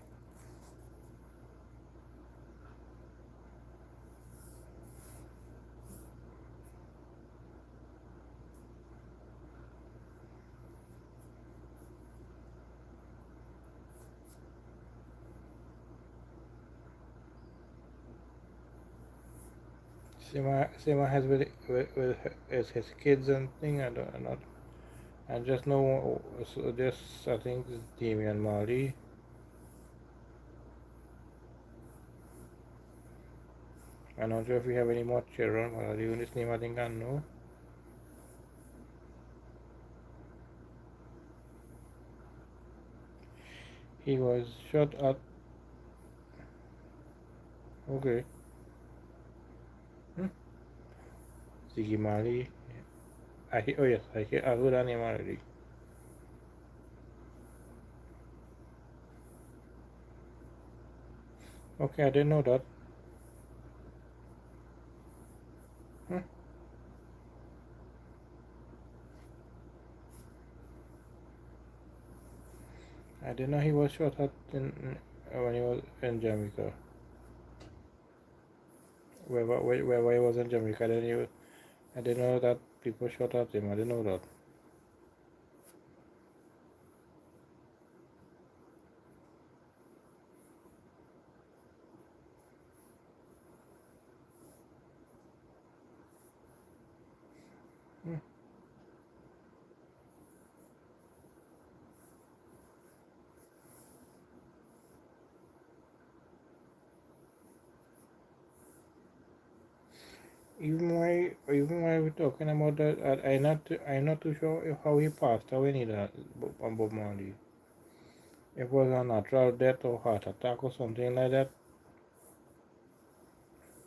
Sima has with his kids and thing. I just know. So just I think it's Damian Marley. I'm not sure if we have any more children. But the unit's name I think I know. He was shot at. Okay. Hmm? Ziggy Marley. Oh yes, I heard that name already. Okay, I didn't know that. Hmm? I didn't know he was shot at when he was in Jamaica. Where he was in Jamaica, I didn't know that people shot at him. I didn't know that. Hmm. even while we're talking about that, I'm not too sure how he passed away neither. Bob Marley. It was a natural death or heart attack or something like that.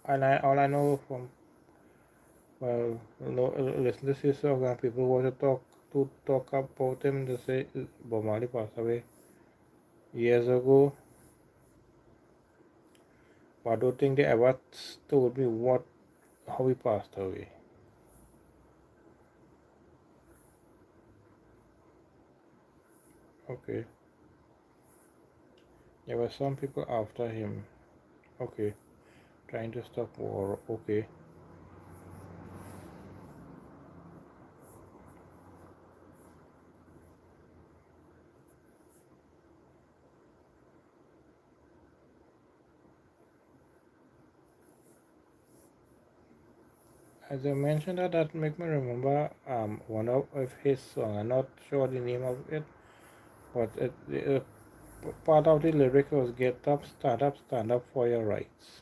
And all I know from listen to this song and people want to talk about him. They say Bob Marley passed away years ago, but I don't think they ever told me how he passed away. Okay, there were some people after him. Okay, trying to stop war. Okay. As I mentioned that make me remember one of his song. I'm not sure the name of it, but part of the lyric was "Get up, stand up for your rights."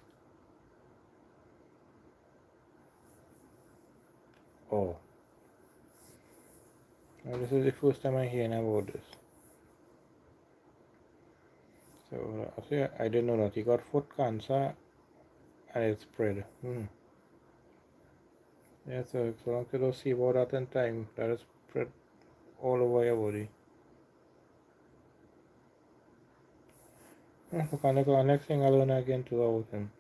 Oh, now this is the first time I'm hearing about this. So I didn't know that he got foot cancer and it spread. Yeah, so long as you don't see about that in time, that is spread all over your body. The next thing I learn again too about him.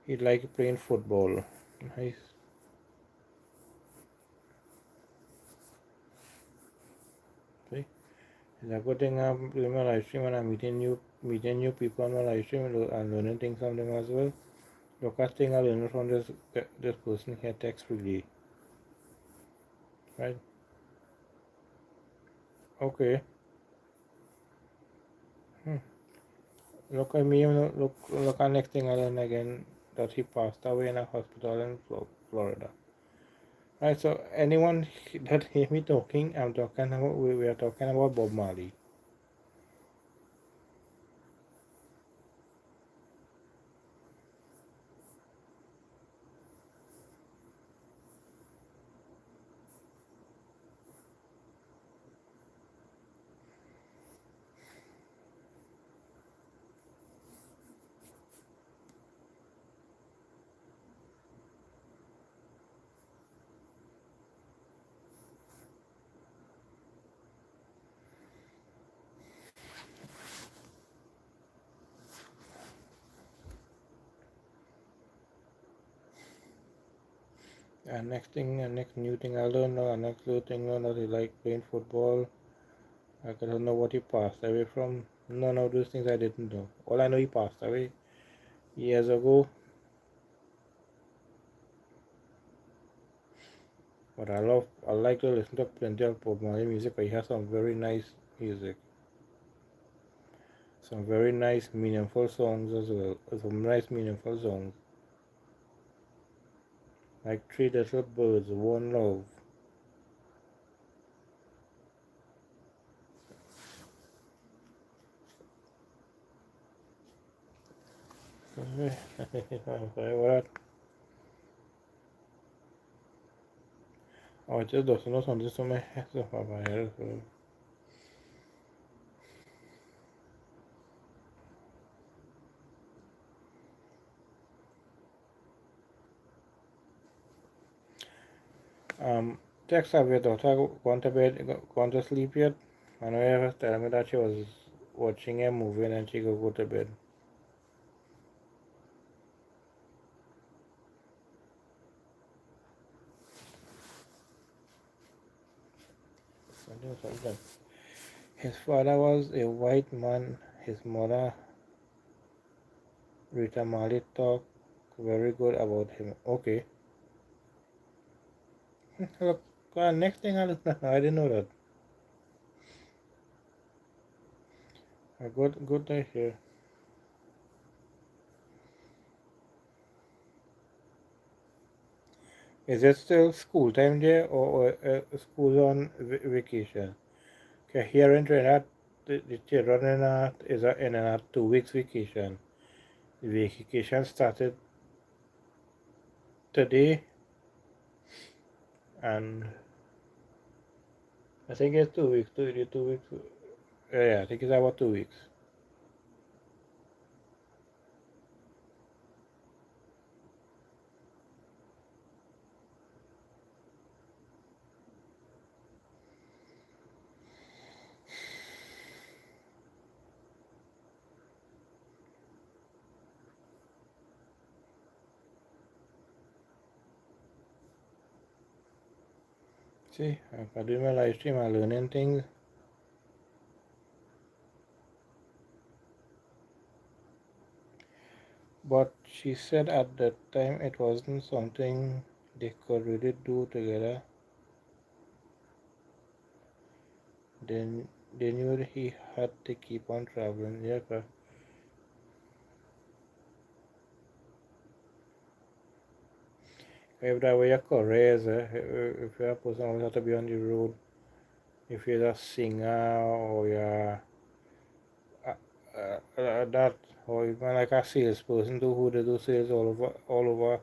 He liked playing football. Nice. See? It's a good thing I'm doing my live stream and I'm meeting new people on my live stream and learning things from them as well. Look at thing I learned from this person here text freely. Right? Okay. Hmm. Look at me, look at next thing I learned again that he passed away in a hospital in Florida. Right, so anyone that hear me talking, we are talking about Bob Marley. And next new thing I learned, next new thing I learned that he liked playing football. I don't know what he passed away from. None of those things I didn't know. All I know he passed away years ago. But I like to listen to plenty of Bob Marley music. But he has some very nice music, some very nice meaningful songs as well. Some nice meaningful songs like Three Little Birds, One Love. What? Oh, just doesn't know something to my head off my head. Text have your daughter gone to sleep yet? I know you was telling me that she was watching a movie and then she go to bed. Something. His father was a white man. His mother, Rita Marley, talked very good about him. Okay. Look, next thing I didn't know that. Good to hear. Is it still school time there or school on vacation? Okay, here in Trinidad, the children in a 2 weeks vacation. The vacation started today, and I think it's 2 weeks. 2 weeks. Yeah, I think it's about 2 weeks. See, if I do my live stream, I'm learning things. But she said at that time it wasn't something they could really do together. Then they knew that he had to keep on traveling. Yeah, but if that way your career is, if you're a person always have to be on the road, if you're a singer or you're that, or even like a salesperson too, who they do sales all over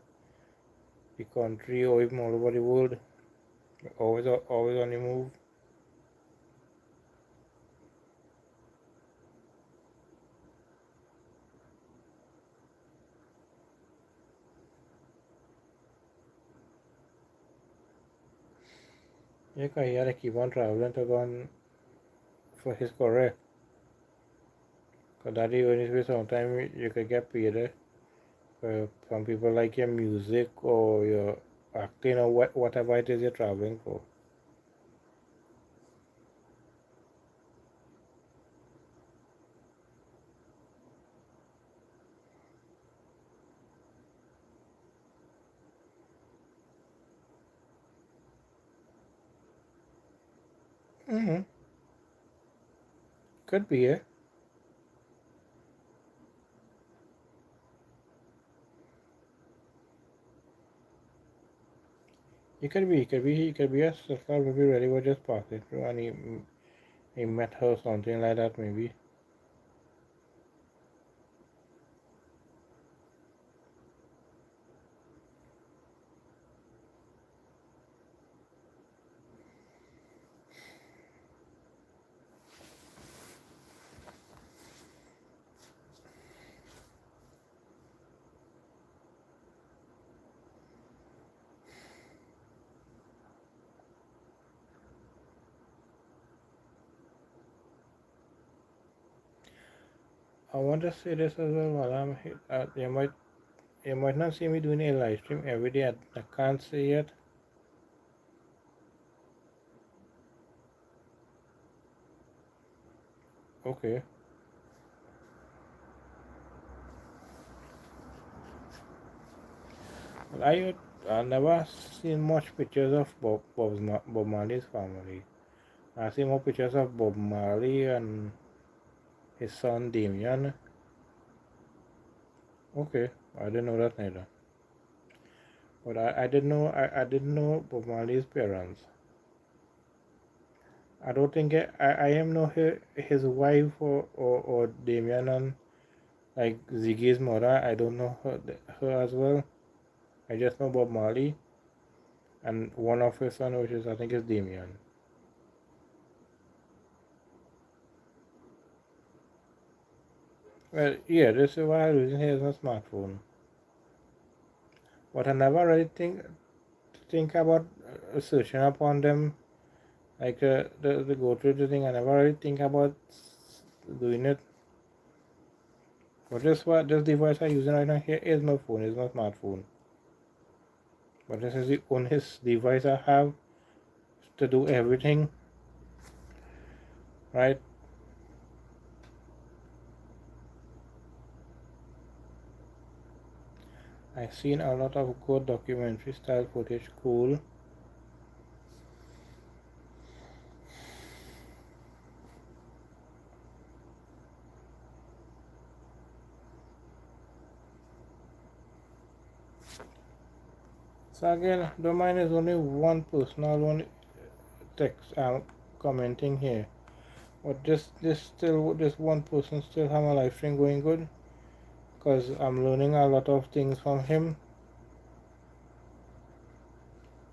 the country or even all over the world, always on the move. Yeah, 'cause he had to keep on traveling to go on for his career. Because that the only way sometimes you could get paid. From people like your music or your acting or whatever it is you're traveling for. Mm-hmm. Could be, yeah. It could be a sister, maybe really was just passing through and he met her, something like that, maybe. I want to say this as well while I'm here. You might not see me doing a live stream every day. I can't say yet. Okay. Well, I never seen much pictures of Bob Marley's family. I see more pictures of Bob Marley and his son Damien. Okay, I didn't know that neither. But I didn't know Bob Marley's parents. I don't think I am know his wife or Damien and like Ziggy's mother. I don't know her as well. I just know Bob Marley and one of his son, which is I think is Damien. Well, yeah, this is why I'm using here is a smartphone. But I never really think about searching upon them like the go to the thing. I never really think about doing it. But this device I'm using right now here is my phone, is my smartphone. But this is the only device I have to do everything, right? I've seen a lot of good documentary style footage, cool. So again, the mine is only one personal one text commenting here. But this one person still have my live stream going good because I'm learning a lot of things from him.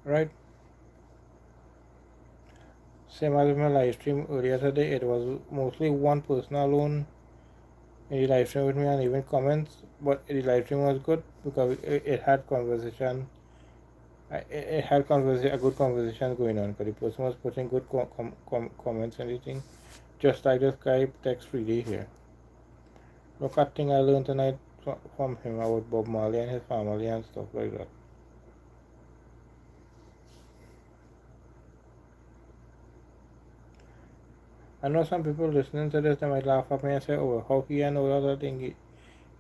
right? Same as my live stream earlier today, it was mostly one person alone in the live stream with me and even comments, but the live stream was good because it had conversation. It had a good conversation going on because the person was putting good comments and everything, just like the Skype text freely here. Look at thing I learned tonight from him about Bob Marley and his family and stuff like that. I know some people listening to this, they might laugh at me and say, "Oh, how he and all other thing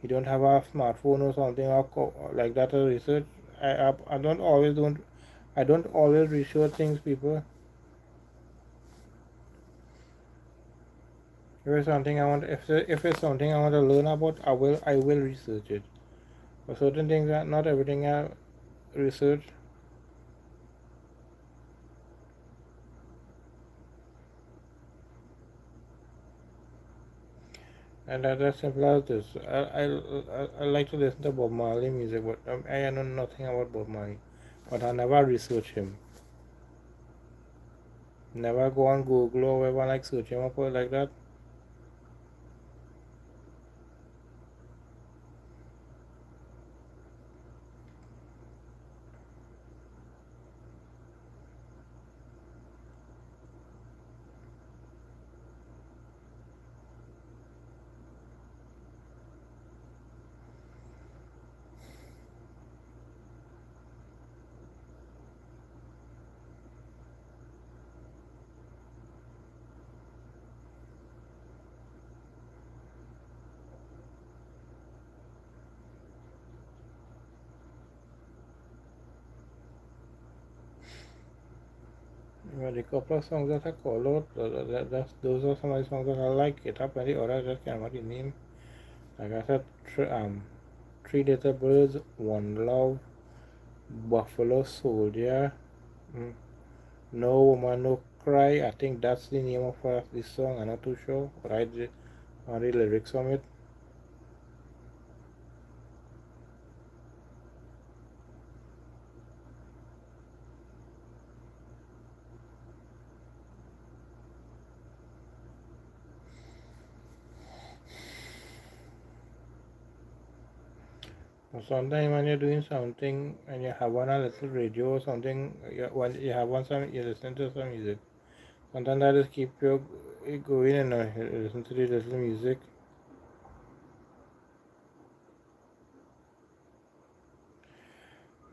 he don't have a smartphone or something or like that to research." I don't always research things, people. If it's something I want to learn about, I will research it. For certain things, not everything I research, and that's as simple as this. I like to listen to Bob Marley music, but I know nothing about Bob Marley, but I never research him. Never go on Google or whatever like search him up or like that. But the couple of songs that I call out, those are some of the songs that I like. It up and the other I just can't remember the name. Like I said, Three Little Birds, One Love, Buffalo Soldier, mm, No Woman No Cry. I think that's the name of this song. I'm not too sure, but I did on the lyrics from it. Sometimes when you're doing something and you have on a little radio or something, when you have on some, you listen to some music. Sometimes that just keep you going and you listen to the little music.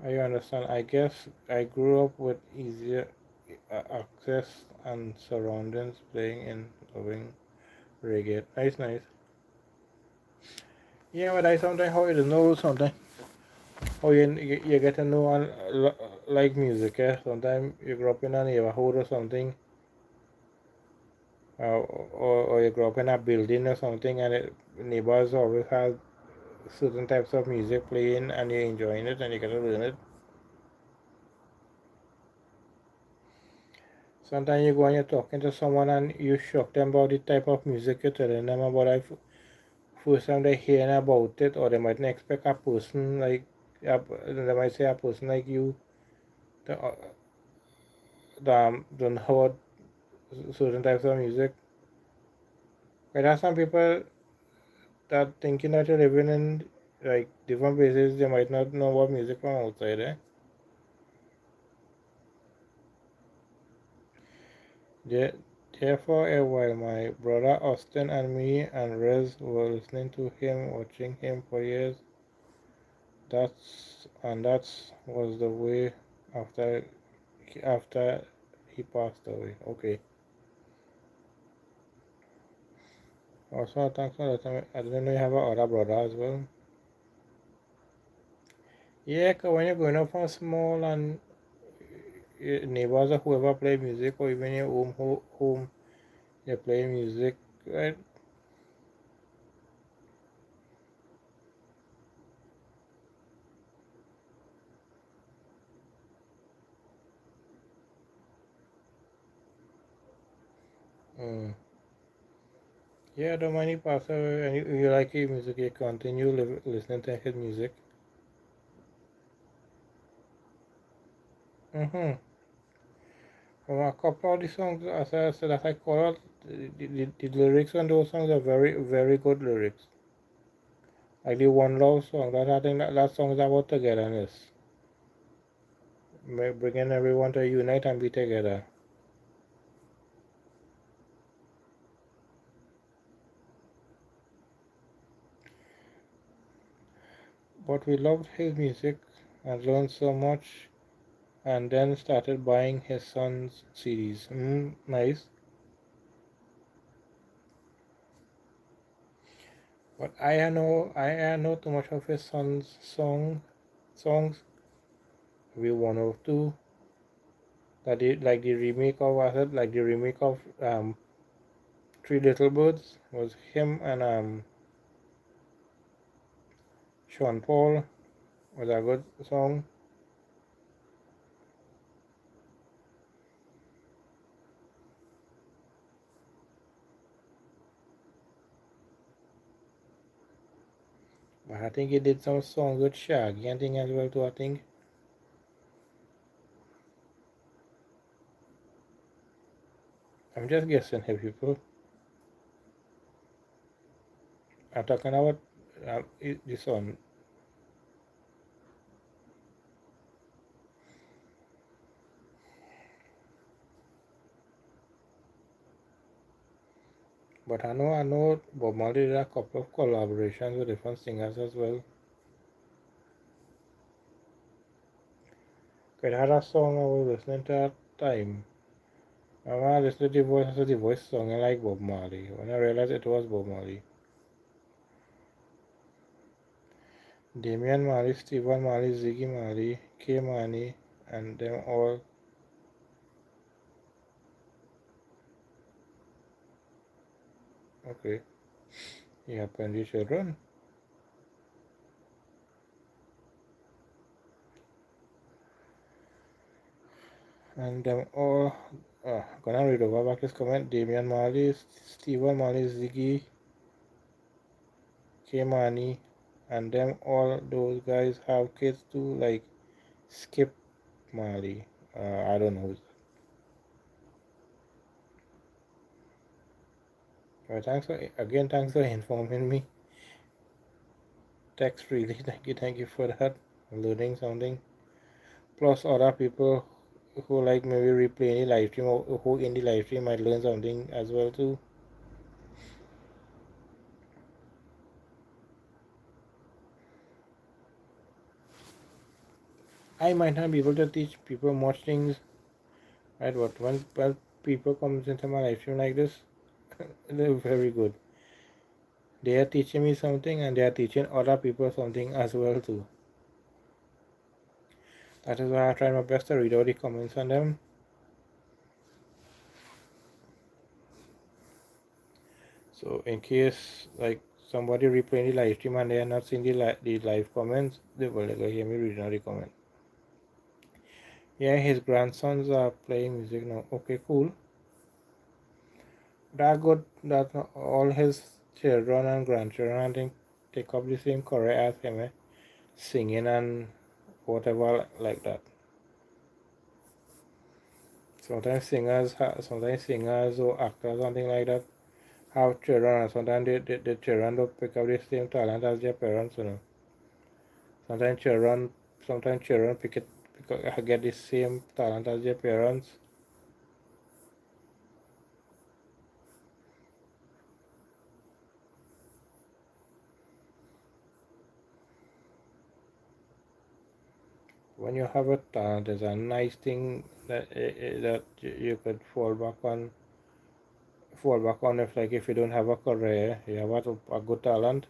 I understand. I guess I grew up with easier access and surroundings playing and loving reggae. Nice, nice. Yeah, but I sometimes how you know sometimes how you get to know and like music. Eh? Sometimes you grow up in a neighborhood or something, or you grow up in a building or something, and neighbors always have certain types of music playing, and you're enjoying it, and you get to learn it. Sometimes you go and you're talking to someone and you shock them about the type of music you're telling them about. First time they hearing about it, or they might not expect a person like, they might say a person like you don't know about certain types of music. But there are some people that thinking that you're living in like different places, they might not know what music from outside, eh? There, Therefore, a while my brother Austin and me and Rez were listening to him, watching him for years. That's was the way after after he passed away. Okay. Also, thanks for letting me. I didn't know you have a other brother as well. Yeah, 'cause when you're growing up from small and your neighbors or whoever play music, or even your home you play music, right? Mm. Yeah, the money pass away and you like his music, you continue listening to his music. Mm-hmm. From a couple of the songs, as I said, as I call it, the lyrics on those songs are very, very good lyrics. Like the One Love song, I think that song is about togetherness, bringing everyone to unite and be together. But we loved his music and learned so much, and then started buying his son's CDs. Nice. But I know too much of his son's songs. We one or two that like the remake of Three Little Birds was him and Sean Paul was a good song. But I think he did some songs with Shaggy and thing as well too. I think I'm just guessing here, people. I'm talking about the song. But I know Bob Marley did a couple of collaborations with different singers as well. It had a song I was listening to at the time. And when I listened to the voice song, I like Bob Marley. When I realized it was Bob Marley. Damian Marley, Stephen Marley, Ziggy Marley, K Marley, and them all. Okay, he happened the children. And them all. Gonna read over back his comment. Damian Marley, Stephen Marley, Ziggy, K Marley, and them all those guys have kids too, like Skip Marley. I don't know. But thanks for informing me. Text really, thank you for that. Learning something. Plus other people who like maybe replay any live stream or who in the live stream might learn something as well too. I might not be able to teach people much things, right? But when people comes into my live stream like this, they're very good. They are teaching me something and they are teaching other people something as well too. That is why I try my best to read out the comments on them. So in case like somebody replaying the live stream and they are not seeing the live comments, they will hear me reading out the comment. Yeah, his grandsons are playing music now. Okay, cool. That good that all his children and grandchildren I think take up the same career as him, singing and whatever like that. Sometimes singers or actors, something like that, have children, and sometimes the children don't pick up the same talent as their parents. Sometimes children, sometimes children get the same talent as their parents. When you have a talent, it's a nice thing that you could fall back on if you don't have a career, you have a good talent,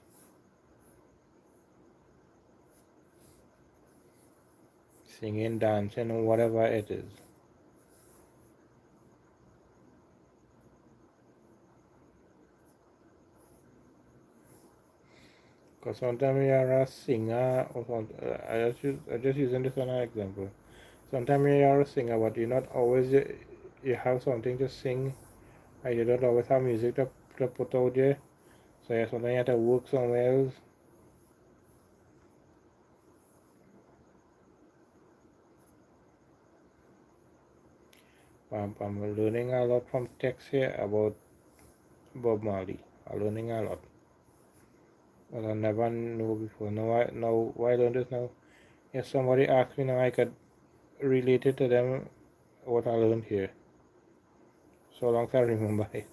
singing, dancing, or whatever it is. Because sometimes you are a singer, or I just using this as an example. Sometimes you are a singer, but you're not always you have something to sing, and you don't always have music to put out there. So yeah, sometimes you have to work somewhere else. I'm learning a lot from text here about Bob Marley. I'm learning a lot. Well, I never knew before. Now why I learn this now? If somebody asks me now, I could relate it to them what I learned here. So long as I remember it.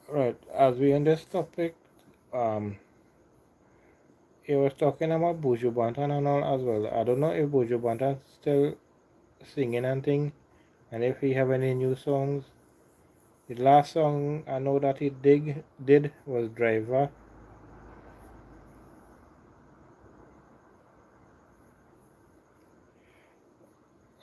Right. As we end this topic, um, he was talking about Buju Banton and all as well. I don't know if Buju Banton still singing and thing, and if he have any new songs. The last song I know that he did was Driver.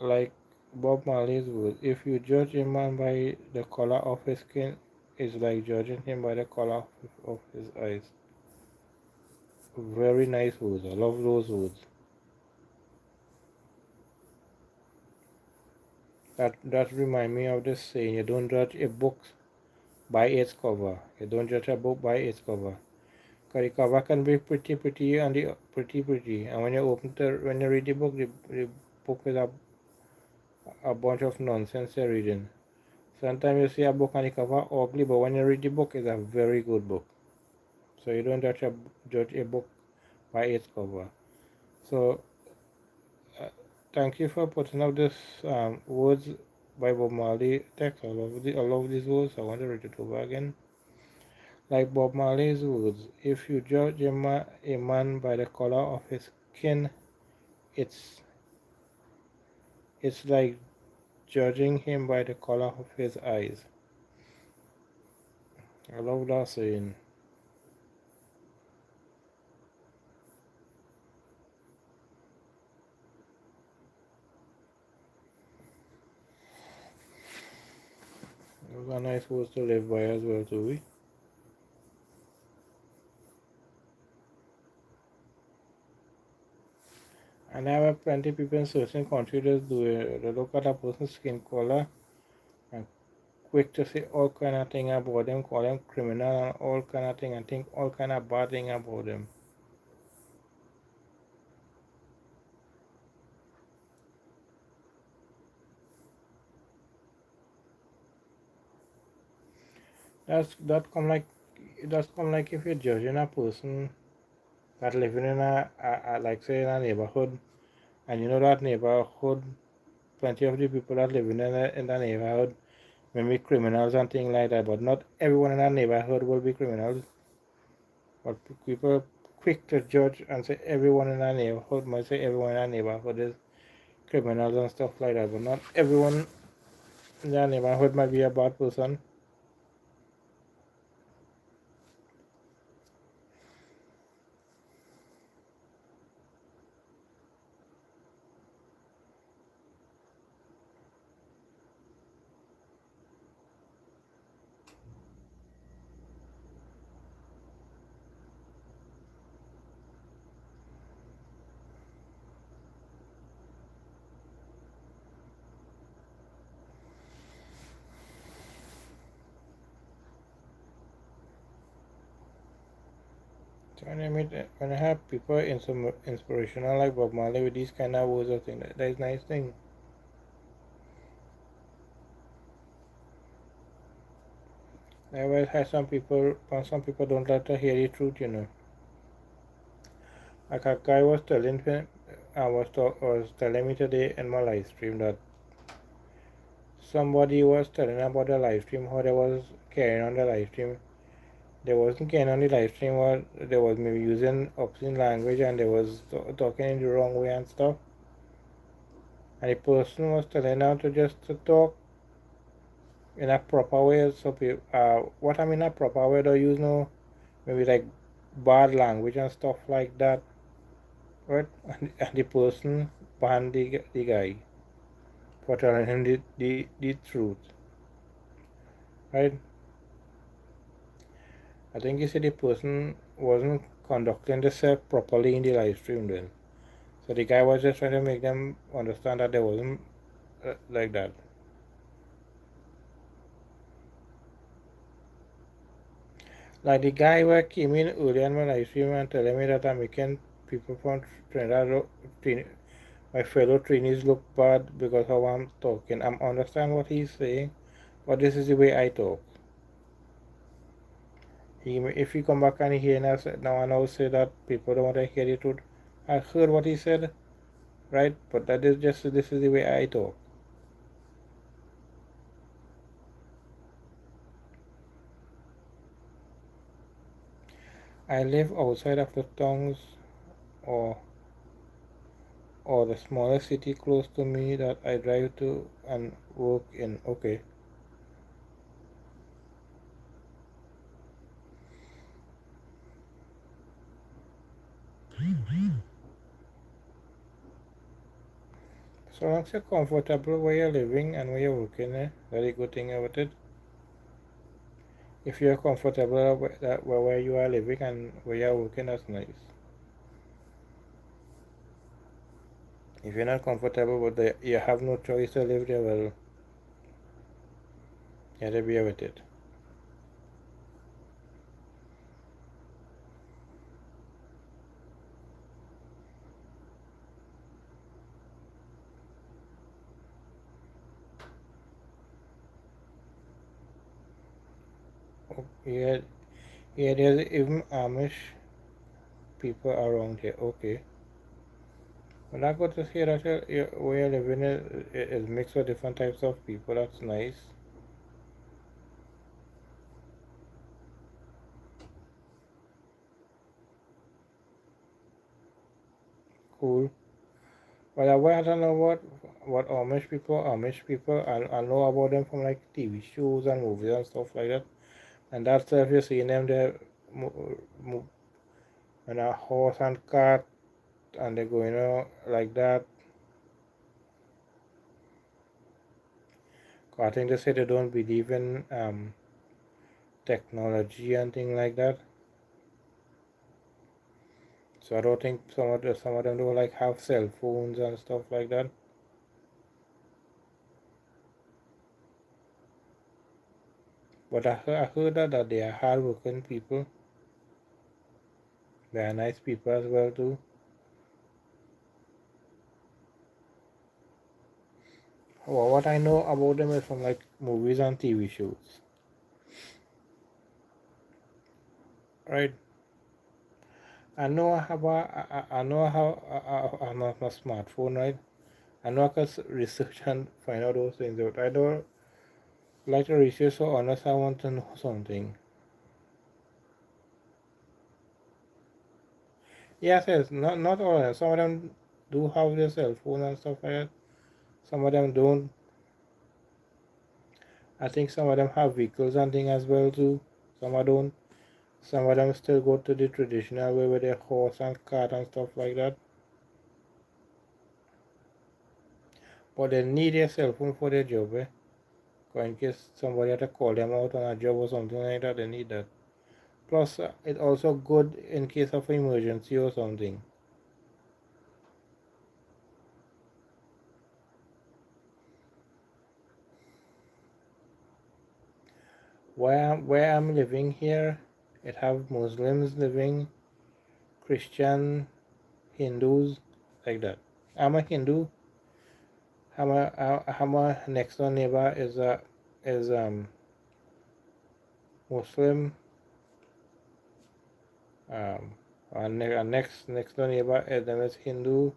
Like Bob Marley's words, if you judge a man by the color of his skin, it's like judging him by the color of his eyes. Very nice words. I love those words. That remind me of this saying: you don't judge a book by its cover. You don't judge a book by its cover. Cause the cover can be pretty and the pretty, and when you read the book, the book is a bunch of nonsense you're reading. Sometimes you see a book on the cover ugly, but when you read the book, it's a very good book. So you don't judge a book by its cover. So uh, thank you for putting up this words by Bob Marley text. I love these words. I want to read it over again. Like Bob Marley's words, if you judge a man by the color of his skin, it's it's like judging him by the color of his eyes. I love that saying. Those are nice words to live by as well, too. And I have plenty of people in certain countries that do it. They look at a person's skin color and quick to say all kind of thing about them, call them criminal and all kind of thing, and think all kind of bad thing about them. That come like if you're judging a person that living in a like say in a neighborhood, and you know that neighborhood, plenty of the people that living in the neighborhood may be criminals and things like that, but not everyone in that neighborhood will be criminals. But people quick to judge and say everyone in our neighborhood might say everyone in our neighborhood is criminals and stuff like that. But not everyone in their neighborhood might be a bad person. So when I have people in some inspirational like Bob Marley with these kind of words or things, that is nice thing. I always have some people don't like to hear the truth, you know. Like a guy was telling me today in my live stream that somebody was telling about the live stream how they was carrying on the live stream. They wasn't carrying on the live stream, or they was maybe using obscene language and they was talking in the wrong way and stuff. And the person was telling them to just to talk in a proper way. So what I mean a proper way, they use no maybe like bad language and stuff like that, right? And the person banned the guy for telling him the truth, right? I think he said the person wasn't conducting themselves properly in the live stream then. So the guy was just trying to make them understand that they wasn't like that. Like the guy who came in earlier in my live stream and telling me that I'm making people from Trinidad, my fellow trainees look bad because how I'm talking. I understand what he's saying, but this is the way I talk. If he come back and he hear now and now say that people don't want to hear the truth, I heard what he said, right? But that is just this is the way I talk. I live outside of the towns or or the smallest city close to me that I drive to and work in. Okay. So long as you're comfortable where you're living and where you're working, very good thing about it. If you're comfortable where you are living and where you're working, that's nice. If you're not comfortable with it, you have no choice to live there, well, you have to be with it. Oh, yeah, yeah, there's even Amish people around here. Okay. When I go to see that where you're living is mixed with different types of people. That's nice. Cool. But I want to know what Amish people, I know about them from like TV shows and movies and stuff like that. And that's if you're seeing them there on a horse and cart and they're going out like that. I think they say they don't believe in technology and things like that. So I don't think some of them don't like have cell phones and stuff like that. But I heard that they are hardworking people. They are nice people as well too. Well, what I know about them is from like movies and TV shows, right? I know I have I know how I'm on my smartphone, right? I know I can research and find out those things out. I don't like to research so unless I want to know something. Yes, yes, not all of them. Some of them do have their cell phone and stuff like that. Some of them don't. I think some of them have vehicles and things as well too. Some of don't. Some of them still go to the traditional way with their horse and cart and stuff like that. But they need their cell phone for their job, eh? 'Cause in case somebody had to call them out on a job or something like that, they need that. Plus, it's also good in case of emergency or something. Where I'm living here, it have Muslims living, Christian, Hindus, like that. I'm a Hindu. My next door neighbor is Muslim. Um, our next door neighbor them is Hindu.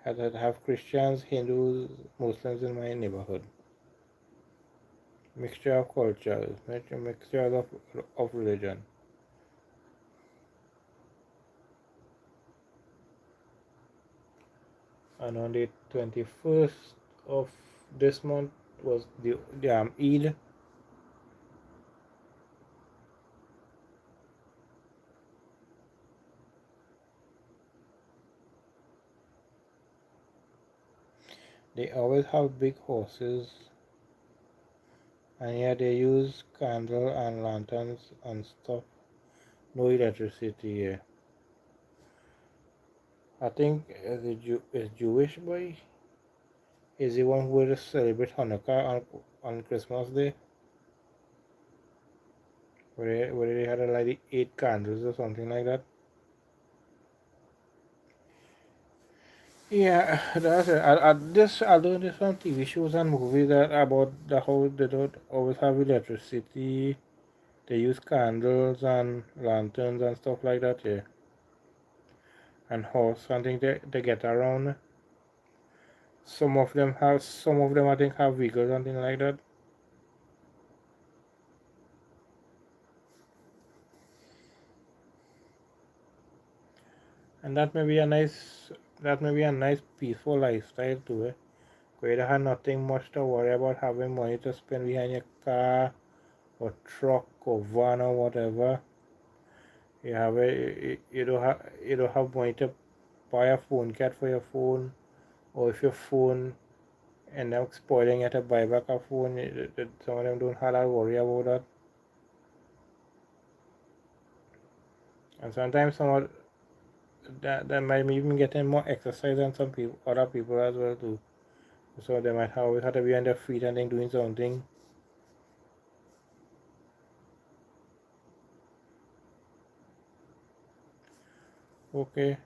I have Christians, Hindus, Muslims in my neighborhood. Mixture of cultures, mixture of religion. And on the 21st of this month was the Eid. They always have big horses, and yeah, they use candle and lanterns and stuff. No electricity here. I think is Jewish boy is the one who will celebrate Hanukkah on Christmas Day. where they had like the 8 candles or something like that. Yeah, that's it. I learned this from TV shows and movies that about the how they don't always have electricity. They use candles and lanterns and stuff like that, yeah. And horse something they get around. Some of them I think have vehicles and things like that. And that may be a nice peaceful lifestyle too, eh? Where you have nothing much to worry about having money to spend behind your car or truck or van or whatever. You don't have money to buy a phone card for your phone, or if your phone end up spoiling, you have to buy back a phone. Some of them don't have that worry about that. And sometimes that might even getting more exercise than some people, other people as well too. So they might always have to be on their feet and then doing something. Okay,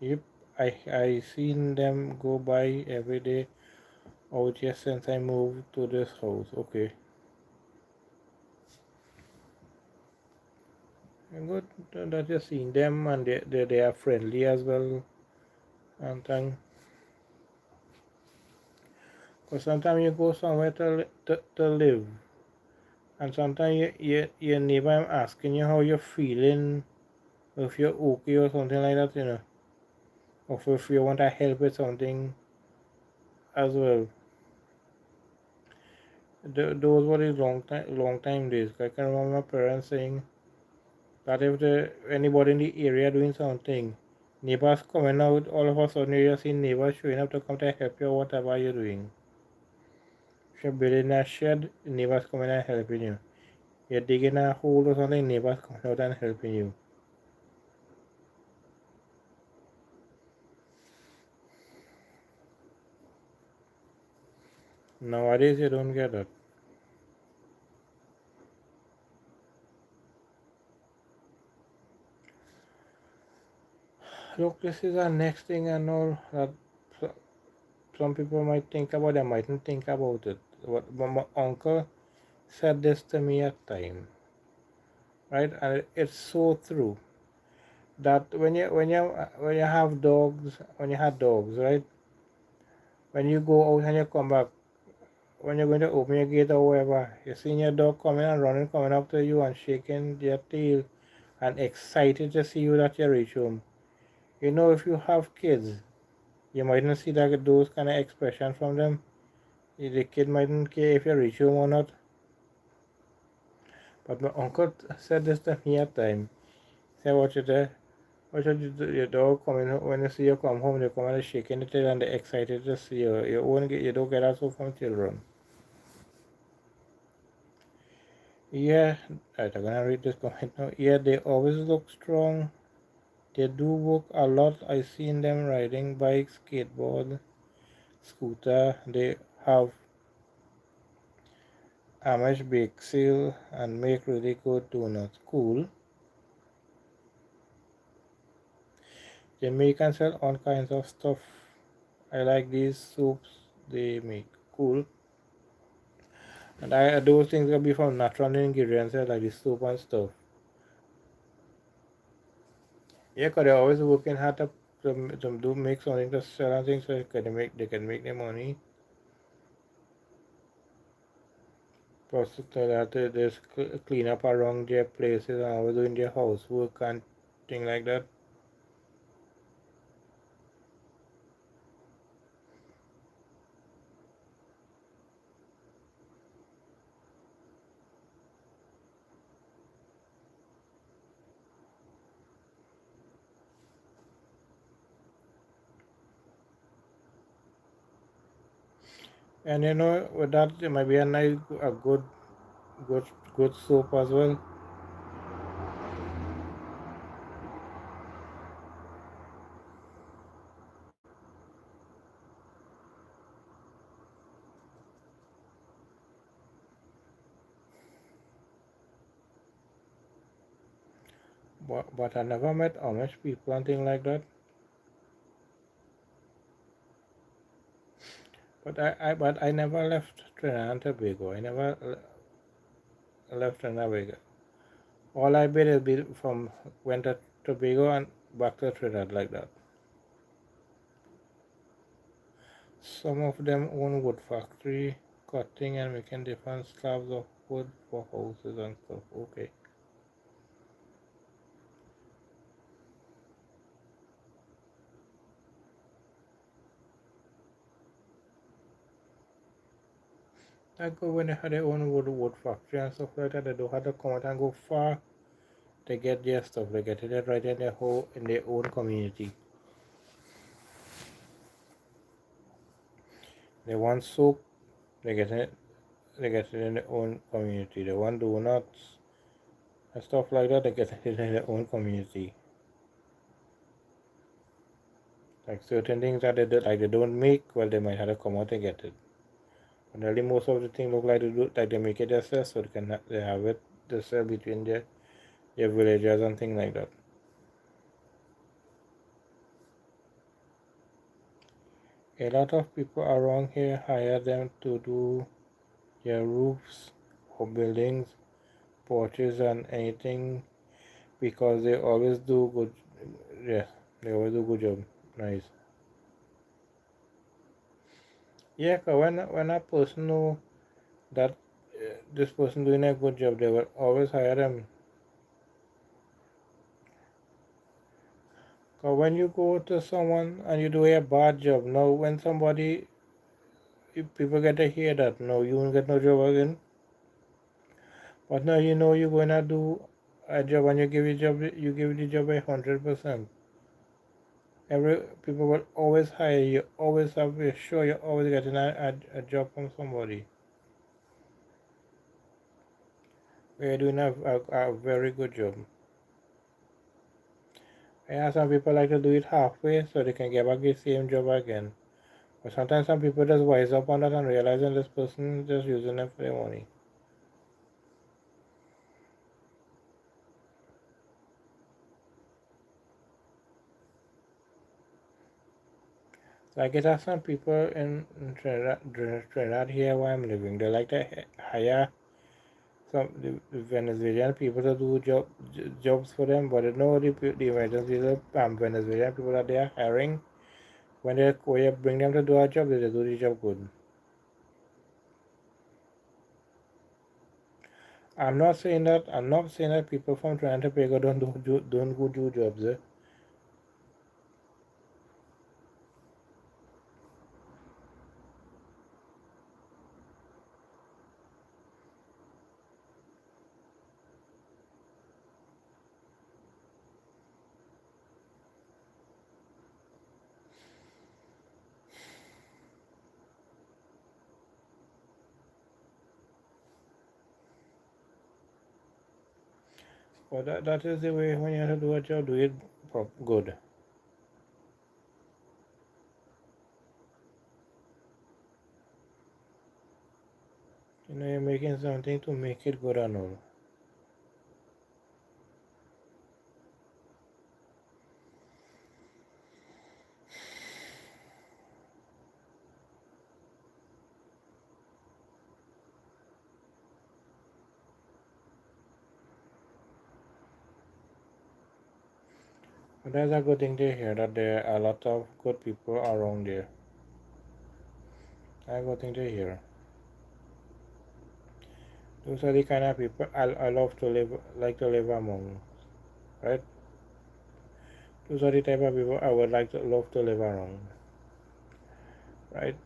yep, I seen them go by every day out here since I moved to this house. Okay, and good that you seen them and they are friendly as well. And then, cause sometimes you go somewhere to live, and sometimes your neighbor asking you how you're feeling, if you're okay or something like that, or if you want to help with something as well. Those were the long time days. I can remember my parents saying that if anybody in the area doing something, neighbors coming out, all of a sudden you see neighbors showing up to come to help you whatever you're doing. If you're building a shed, neighbors coming and helping you. You're digging a hole or something, neighbors coming out and helping you. Nowadays you don't get that. Look, this is our next thing and all that some people might think about, they mightn't think about it. But my uncle said this to me at time, right? And it's so true that when you have dogs, when you had dogs, right? When you go out and you come back, when you're going to open your gate or whatever, you see your dog coming and running, coming up to you and shaking their tail and excited to see you that you reach home. If you have kids, you mightn't see that those kind of expression from them. The kid mightn't care if you reach home or not. But my uncle said this to me at time. Say what you there? What should you do? Your dog coming when you see you come home, they come and shaking the tail and they're excited to see you. You don't get that so from children. Yeah, right, I'm gonna read this comment now. Yeah, they always look strong. They do work a lot. I seen them riding bikes, skateboard, scooter. They have Amish bake sale and make really good donuts. Cool. They make and sell all kinds of stuff. I like these soups they make. Cool. And those things will be from natural ingredients like the soup and stuff. Yeah, 'cause they're always working hard to do make something to sell and things so they can make their money. Plus that they just clean up around their places and always doing their housework and thing like that. And with that it might be a good good soap as well. but I never met Amish people and things like that. But I never left Trinidad and Tobago. I never left Trinidad and Tobago. All I did is be from went to Tobago and back to Trinidad like that. Some of them own wood factory, cutting and making different slabs of wood for houses and stuff. Okay. I go when they had their own wood factory and stuff like that. They don't have to come out and go far. They get their stuff. They get it right in their own community. They want soap. They get it. They get it in their own community. They want donuts and stuff like that. They get it in their own community. Like certain things that they don't make, well, they might have to come out and get it. But really, most of the things look like they make it themselves, so they have it to sell between their villages and things like that. A lot of people around here hire them to do their roofs or buildings, porches, and anything because they always do good. Yeah, they always do good job. Nice. Yeah, 'cause when a person know that this person doing a good job, they will always hire them. 'Cause when you go to someone and you do a bad job, now when somebody if people get to hear that, no, you won't get no job again. But now you know you're gonna do a job and you give the job 100%. Every people will always hire you, always have be sure you're always getting a job from somebody. We're doing a very good job. I have some people like to do it halfway so they can get back the same job again. But sometimes some people just wise up on that and realizing this person just using them for their money. So I get some people in Trinidad here where I'm living. They like to hire some the Venezuelan people to do jobs for them, but they know the emergency Venezuelan people that they are hiring. When they bring them to do a job, they do the job good. I'm not saying that people from Trinidad and Tobago don't go do jobs. But that is the way when you have to do a job, do it good. You're making something to make it good and all. But that's a good thing to hear that there are a lot of good people around there. That's a good thing to hear. Those are the kind of people I love to live among, right? Those are the type of people I would love to live around, right?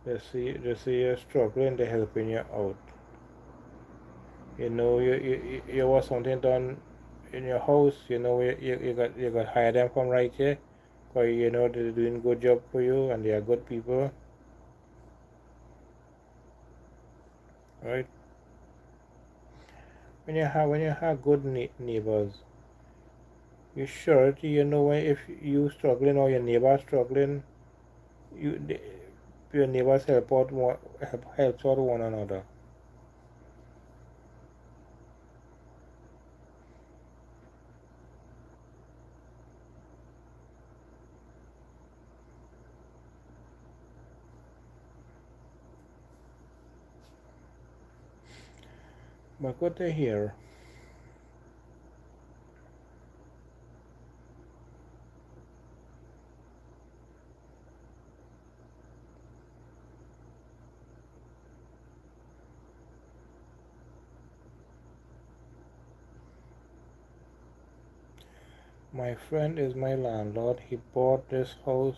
They see you struggling, they're helping you out. You want something done in your house, you got hire them from right here, cause they're doing good job for you and they are good people, right? When you have good neighbors, you sure if you struggling or your neighbor struggling, you your neighbors help out one another. But good to hear. My friend is my landlord. He bought this house.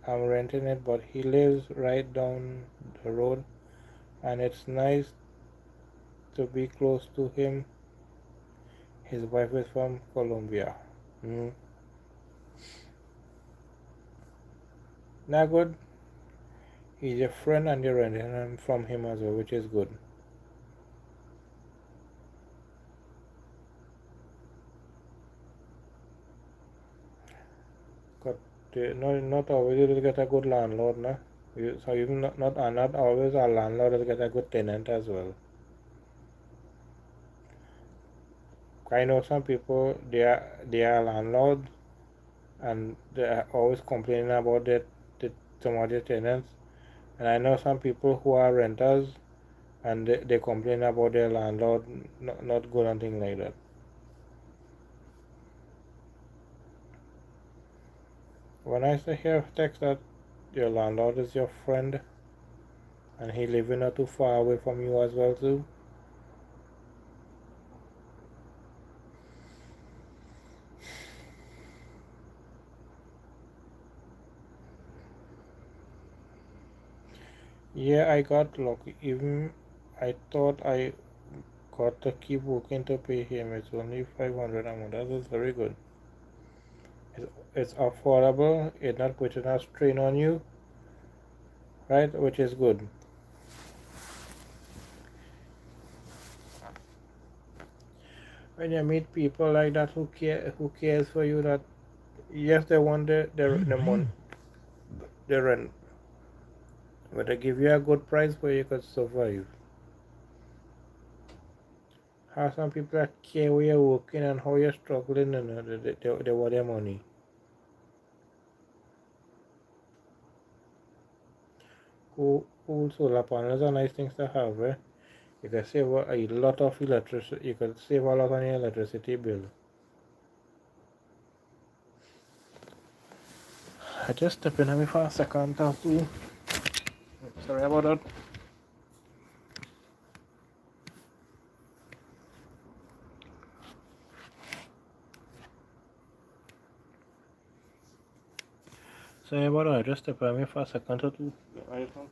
I'm renting it, but he lives right down the road, and it's nice to be close to him. His wife is from Colombia. Mm. Not good. He's a friend, and you're renting from him as well, which is good. But not always you will get a good landlord, no? So even not always a landlord will get a good tenant as well. I know some people they are landlords and they are always complaining about some of their tenants. And I know some people who are renters and they complain about their landlord not good and things like that. When I say here text that your landlord is your friend and he living not too far away from you as well too. Yeah, I got lucky. Even I thought I got to keep working to pay him. It's only 500 a month. That is very good. It's affordable. It's not putting a strain on you, right? Which is good. When you meet people like that who cares for you, that yes, they want the money, the rent, but they give you a good price where you could survive. How some people that care where you're working and how you're struggling and they want their money. Cool solar panels are nice things to have, eh? You can save a lot of electricity. You can save a lot on your electricity bill. I just step in for a second or two. Sorry about that. Sorry about that. I just step in for a second or two. Right now.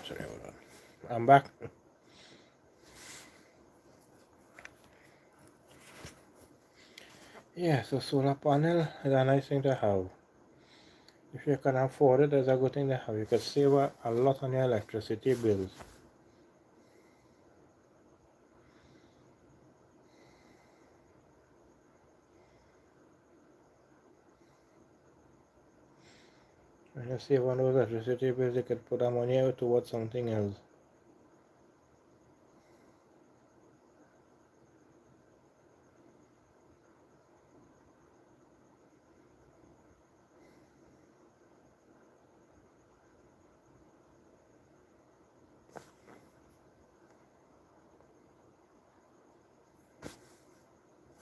Sorry about that. I'm back. Yeah, so solar panel is a nice thing to have. If you can afford it, it's a good thing to have. You can save a lot on your electricity bills. When you save on those electricity bills, you can put that money towards something else.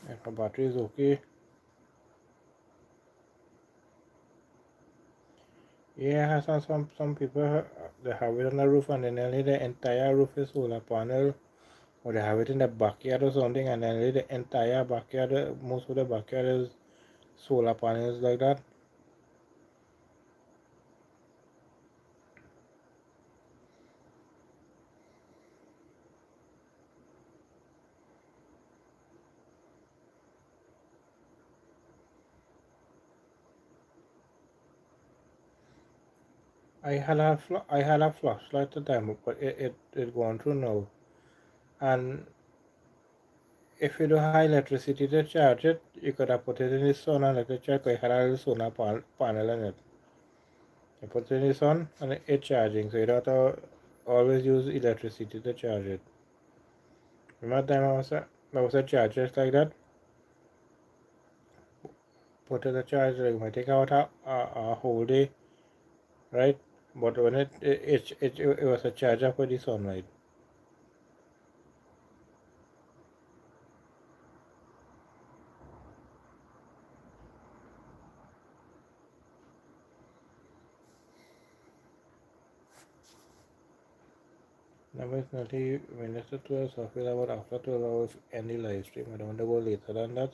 If a battery is okay, yeah, some people they have it on the roof and then nearly the entire roof is solar panel, or they have it in the backyard or something, and then nearly the entire backyard, most of the backyard is solar panels like that. I had a flashlight at the time, but it gone through now. And if you don't have electricity to charge it, you could have put it in the sun and let it charge. I had a little solar panel in it. You put it in the sun and it's charging, so you don't have to always use electricity to charge it. Remember that time I was a charger like that? Put it in the charger, it might take out a whole day, right? But when it was a charger for the sunlight. Now it's nearly minutes to 12, so I feel about after 12 hours end the live stream. I don't want to go later than that.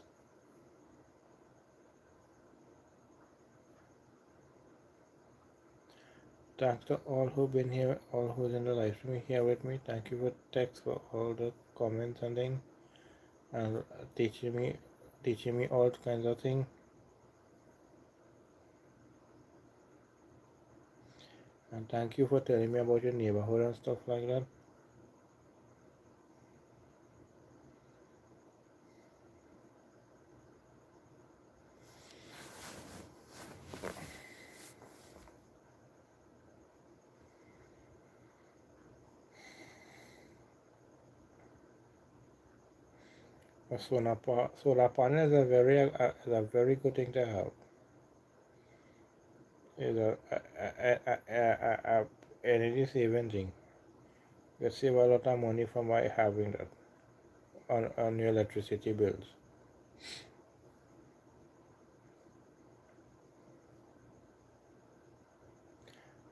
Thanks to all who've been here, all who's in the live stream here with me. Thank you for text for all the comments and things, and teaching me all kinds of things. And thank you for telling me about your neighborhood and stuff like that. A solar panel is a very good thing to have. It's a energy saving thing. You save a lot of money from by having that on your electricity bills.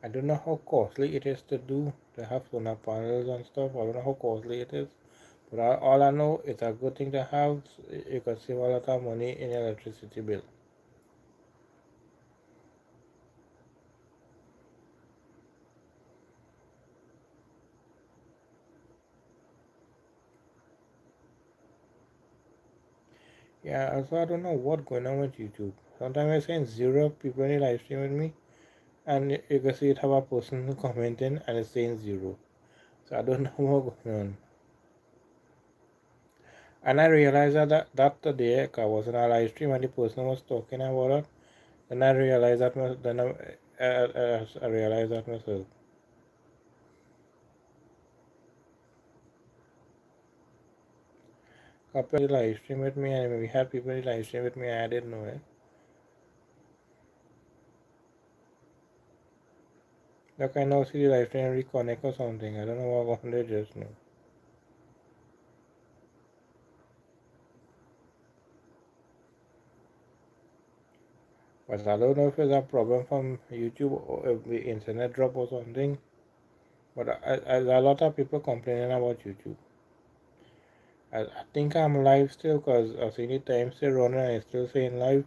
I don't know how costly it is to have solar panels and stuff. I don't know how costly it is. But all I know, it's a good thing to have. You can save a lot of money in your electricity bill. Yeah, also I don't know what's going on with YouTube. Sometimes I'm saying zero people in the live stream with me, and you can see it have a person commenting and it's saying zero. So I don't know what's going on. And I realized that today I was in a live stream and the person was talking about it. Then I realized that I realized that myself. Couple live stream with me, and we had people in live stream with me. I didn't know it. Like I now see the live stream reconnect or something. I don't know what on there just now. But I don't know if it's a problem from YouTube or if the internet drop or something. But a lot of people complaining about YouTube. I think I'm live still because I see the time still running and it's still saying live.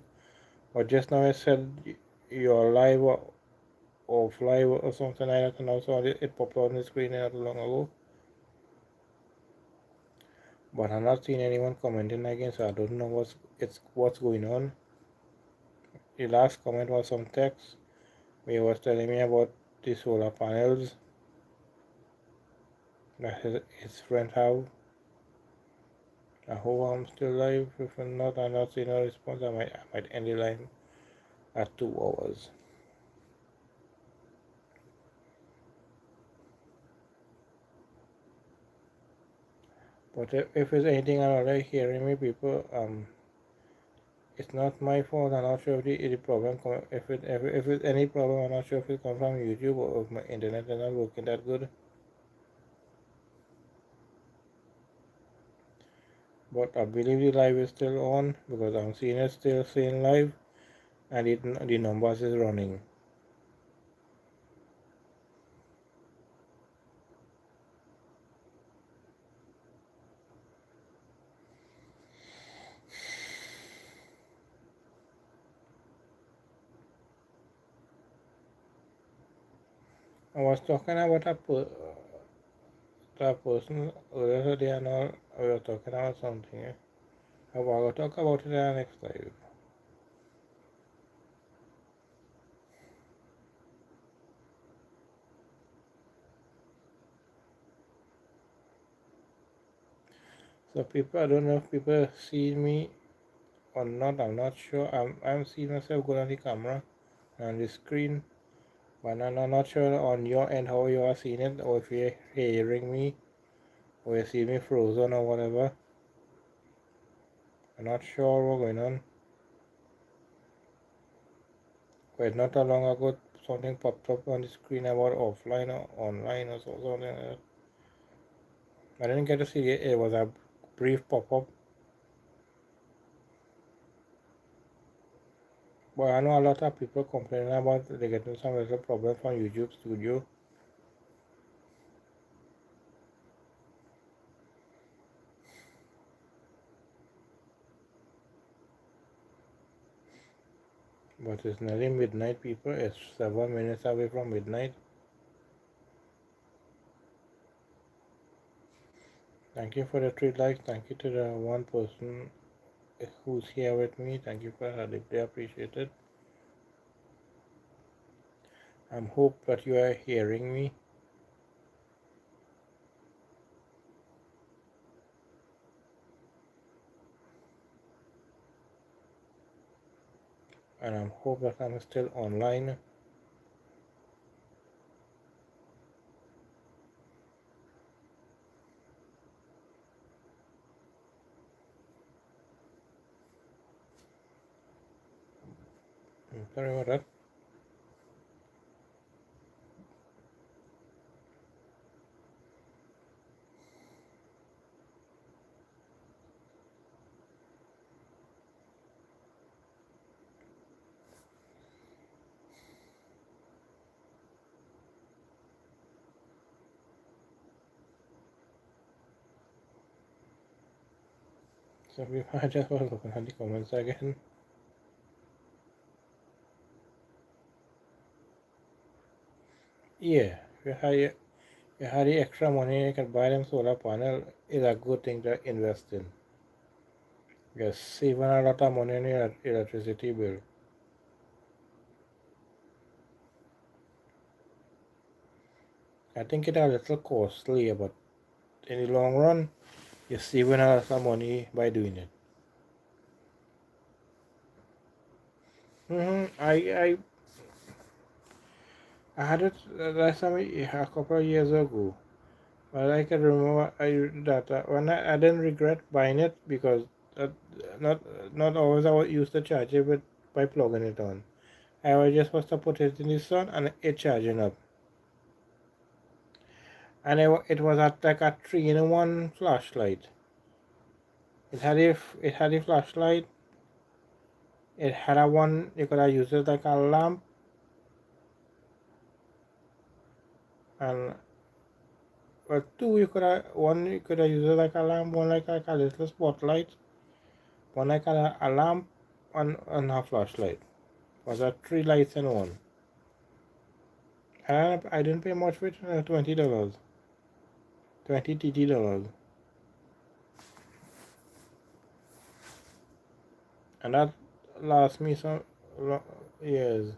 But just now it said you're live or off live or something like that, and also it popped on the screen not long ago. But I'm not seeing anyone commenting again, so I don't know what's going on. The last comment was some text. He was telling me about the solar panels that his friend have. I hope I'm still live. If I'm not seeing a response, I might end the line at 2 hours. But if there's anything I'm already hearing me, people, it's not my fault. I'm not sure if the problem if it's any problem. I'm not sure if it comes from YouTube or if my internet is not working that good. But I believe the live is still on because I'm seeing it still saying live, and the numbers is running. I was talking about a person earlier today, and all we were talking about something. I will talk about it in the next live. So people, I don't know if people see me or not. I'm not sure. I'm seeing myself going on the camera and the screen, but I'm not sure on your end how you are seeing it, or if you're hearing me, or you see me frozen or whatever. I'm not sure what's going on. But not that long ago, something popped up on the screen about offline or online or something like that. I didn't get to see it. It was a brief pop-up. But I know a lot of people complaining about they getting some little problems from YouTube Studio. But it's nearly midnight, people. It's 7 minutes away from midnight. Thank you for the 3 likes. Thank you to the one person who's here with me. Thank you for that. Deeply appreciated. I hope that you are hearing me. And I hope that I'm still online. Sorry about that. So I just was looking at the comments again. Yeah, if you had the extra money, you can buy them solar panel. Is a good thing to invest in. You're saving a lot of money on your electricity bill. I think it's a little costly, but in the long run, you're saving a lot of money by doing it. I had it last time a couple of years ago, but I can remember that when I didn't regret buying it because uh, not not always I would use the charger but by plugging it on. I was just supposed to put it in the sun and it charging up. And it was like a 3-in-1 flashlight. It had a flashlight. It had a one you could have used it like a lamp, and or two you could have one you could have used it like a lamp, one like a little spotlight, one like a lamp, and a flashlight. It was a 3 lights in one. And I didn't pay much for it, $20, $20 TT, and that lasts me some years.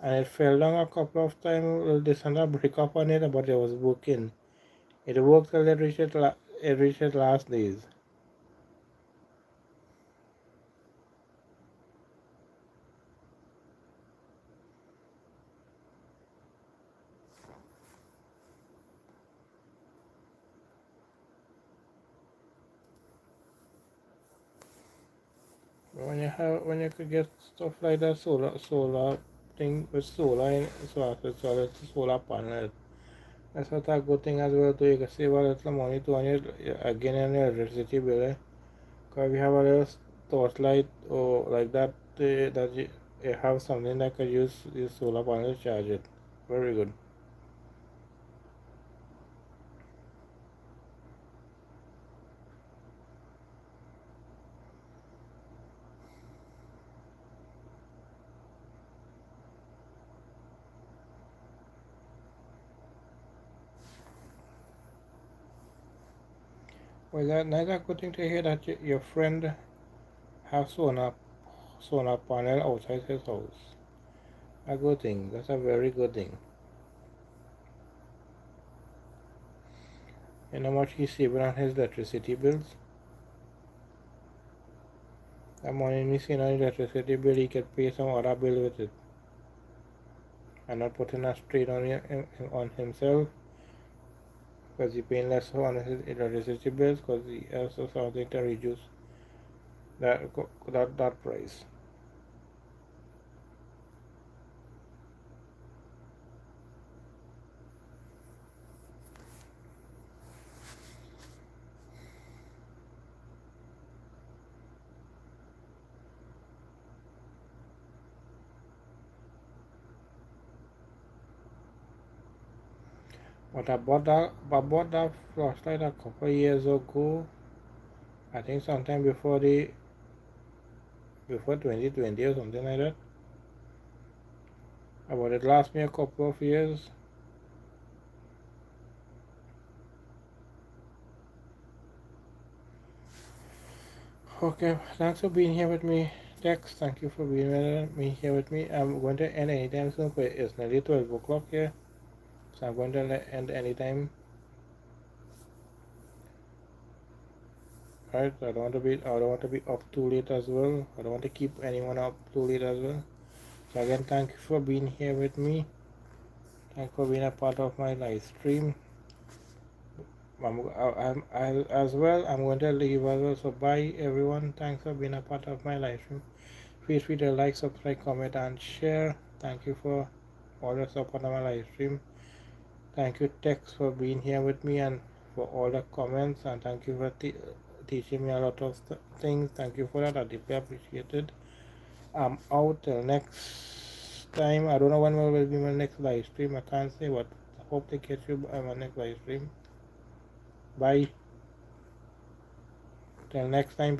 And it fell down a couple of times. This and a break up on it, but it was working. It worked till it reached its last days. When you could get stuff like that solar thing with solar panel, that's what a good thing as well too. You can save a little money too on your again on your electricity bill. Cause we have a little torchlight or like that that you have something that could use solar panel to charge it. Very good. Well, that's a good thing to hear that your friend have solar panel outside his house. A good thing. That's a very good thing. You know how much he's saving on his electricity bills? That money missing on his electricity bill, he could pay some other bill with it. And not putting a strain on himself because he's paying less on his electricity bills because he has something to reduce that price. But I bought that flashlight a couple of years ago. I think sometime before 2020 or something like that. But it last me a couple of years. Okay, thanks for being here with me, Dex. Thank you for being with me here with me. I'm going to end anytime soon because it's nearly 12 o'clock here. So I'm going to end anytime. Right? I don't want to be up too late as well. I don't want to keep anyone up too late as well. So again, thank you for being here with me. Thank you for being a part of my live stream. As well, I'm going to leave as well. So bye everyone. Thanks for being a part of my live stream. Feel free to like, subscribe, comment, and share. Thank you for all the support on my live stream. Thank you, Tex, for being here with me and for all the comments. And thank you for teaching me a lot of things. Thank you for that. I deeply appreciate it. I'm out till next time. I don't know when will be my next live stream. I can't say, but I hope to catch you on my next live stream. Bye. Till next time.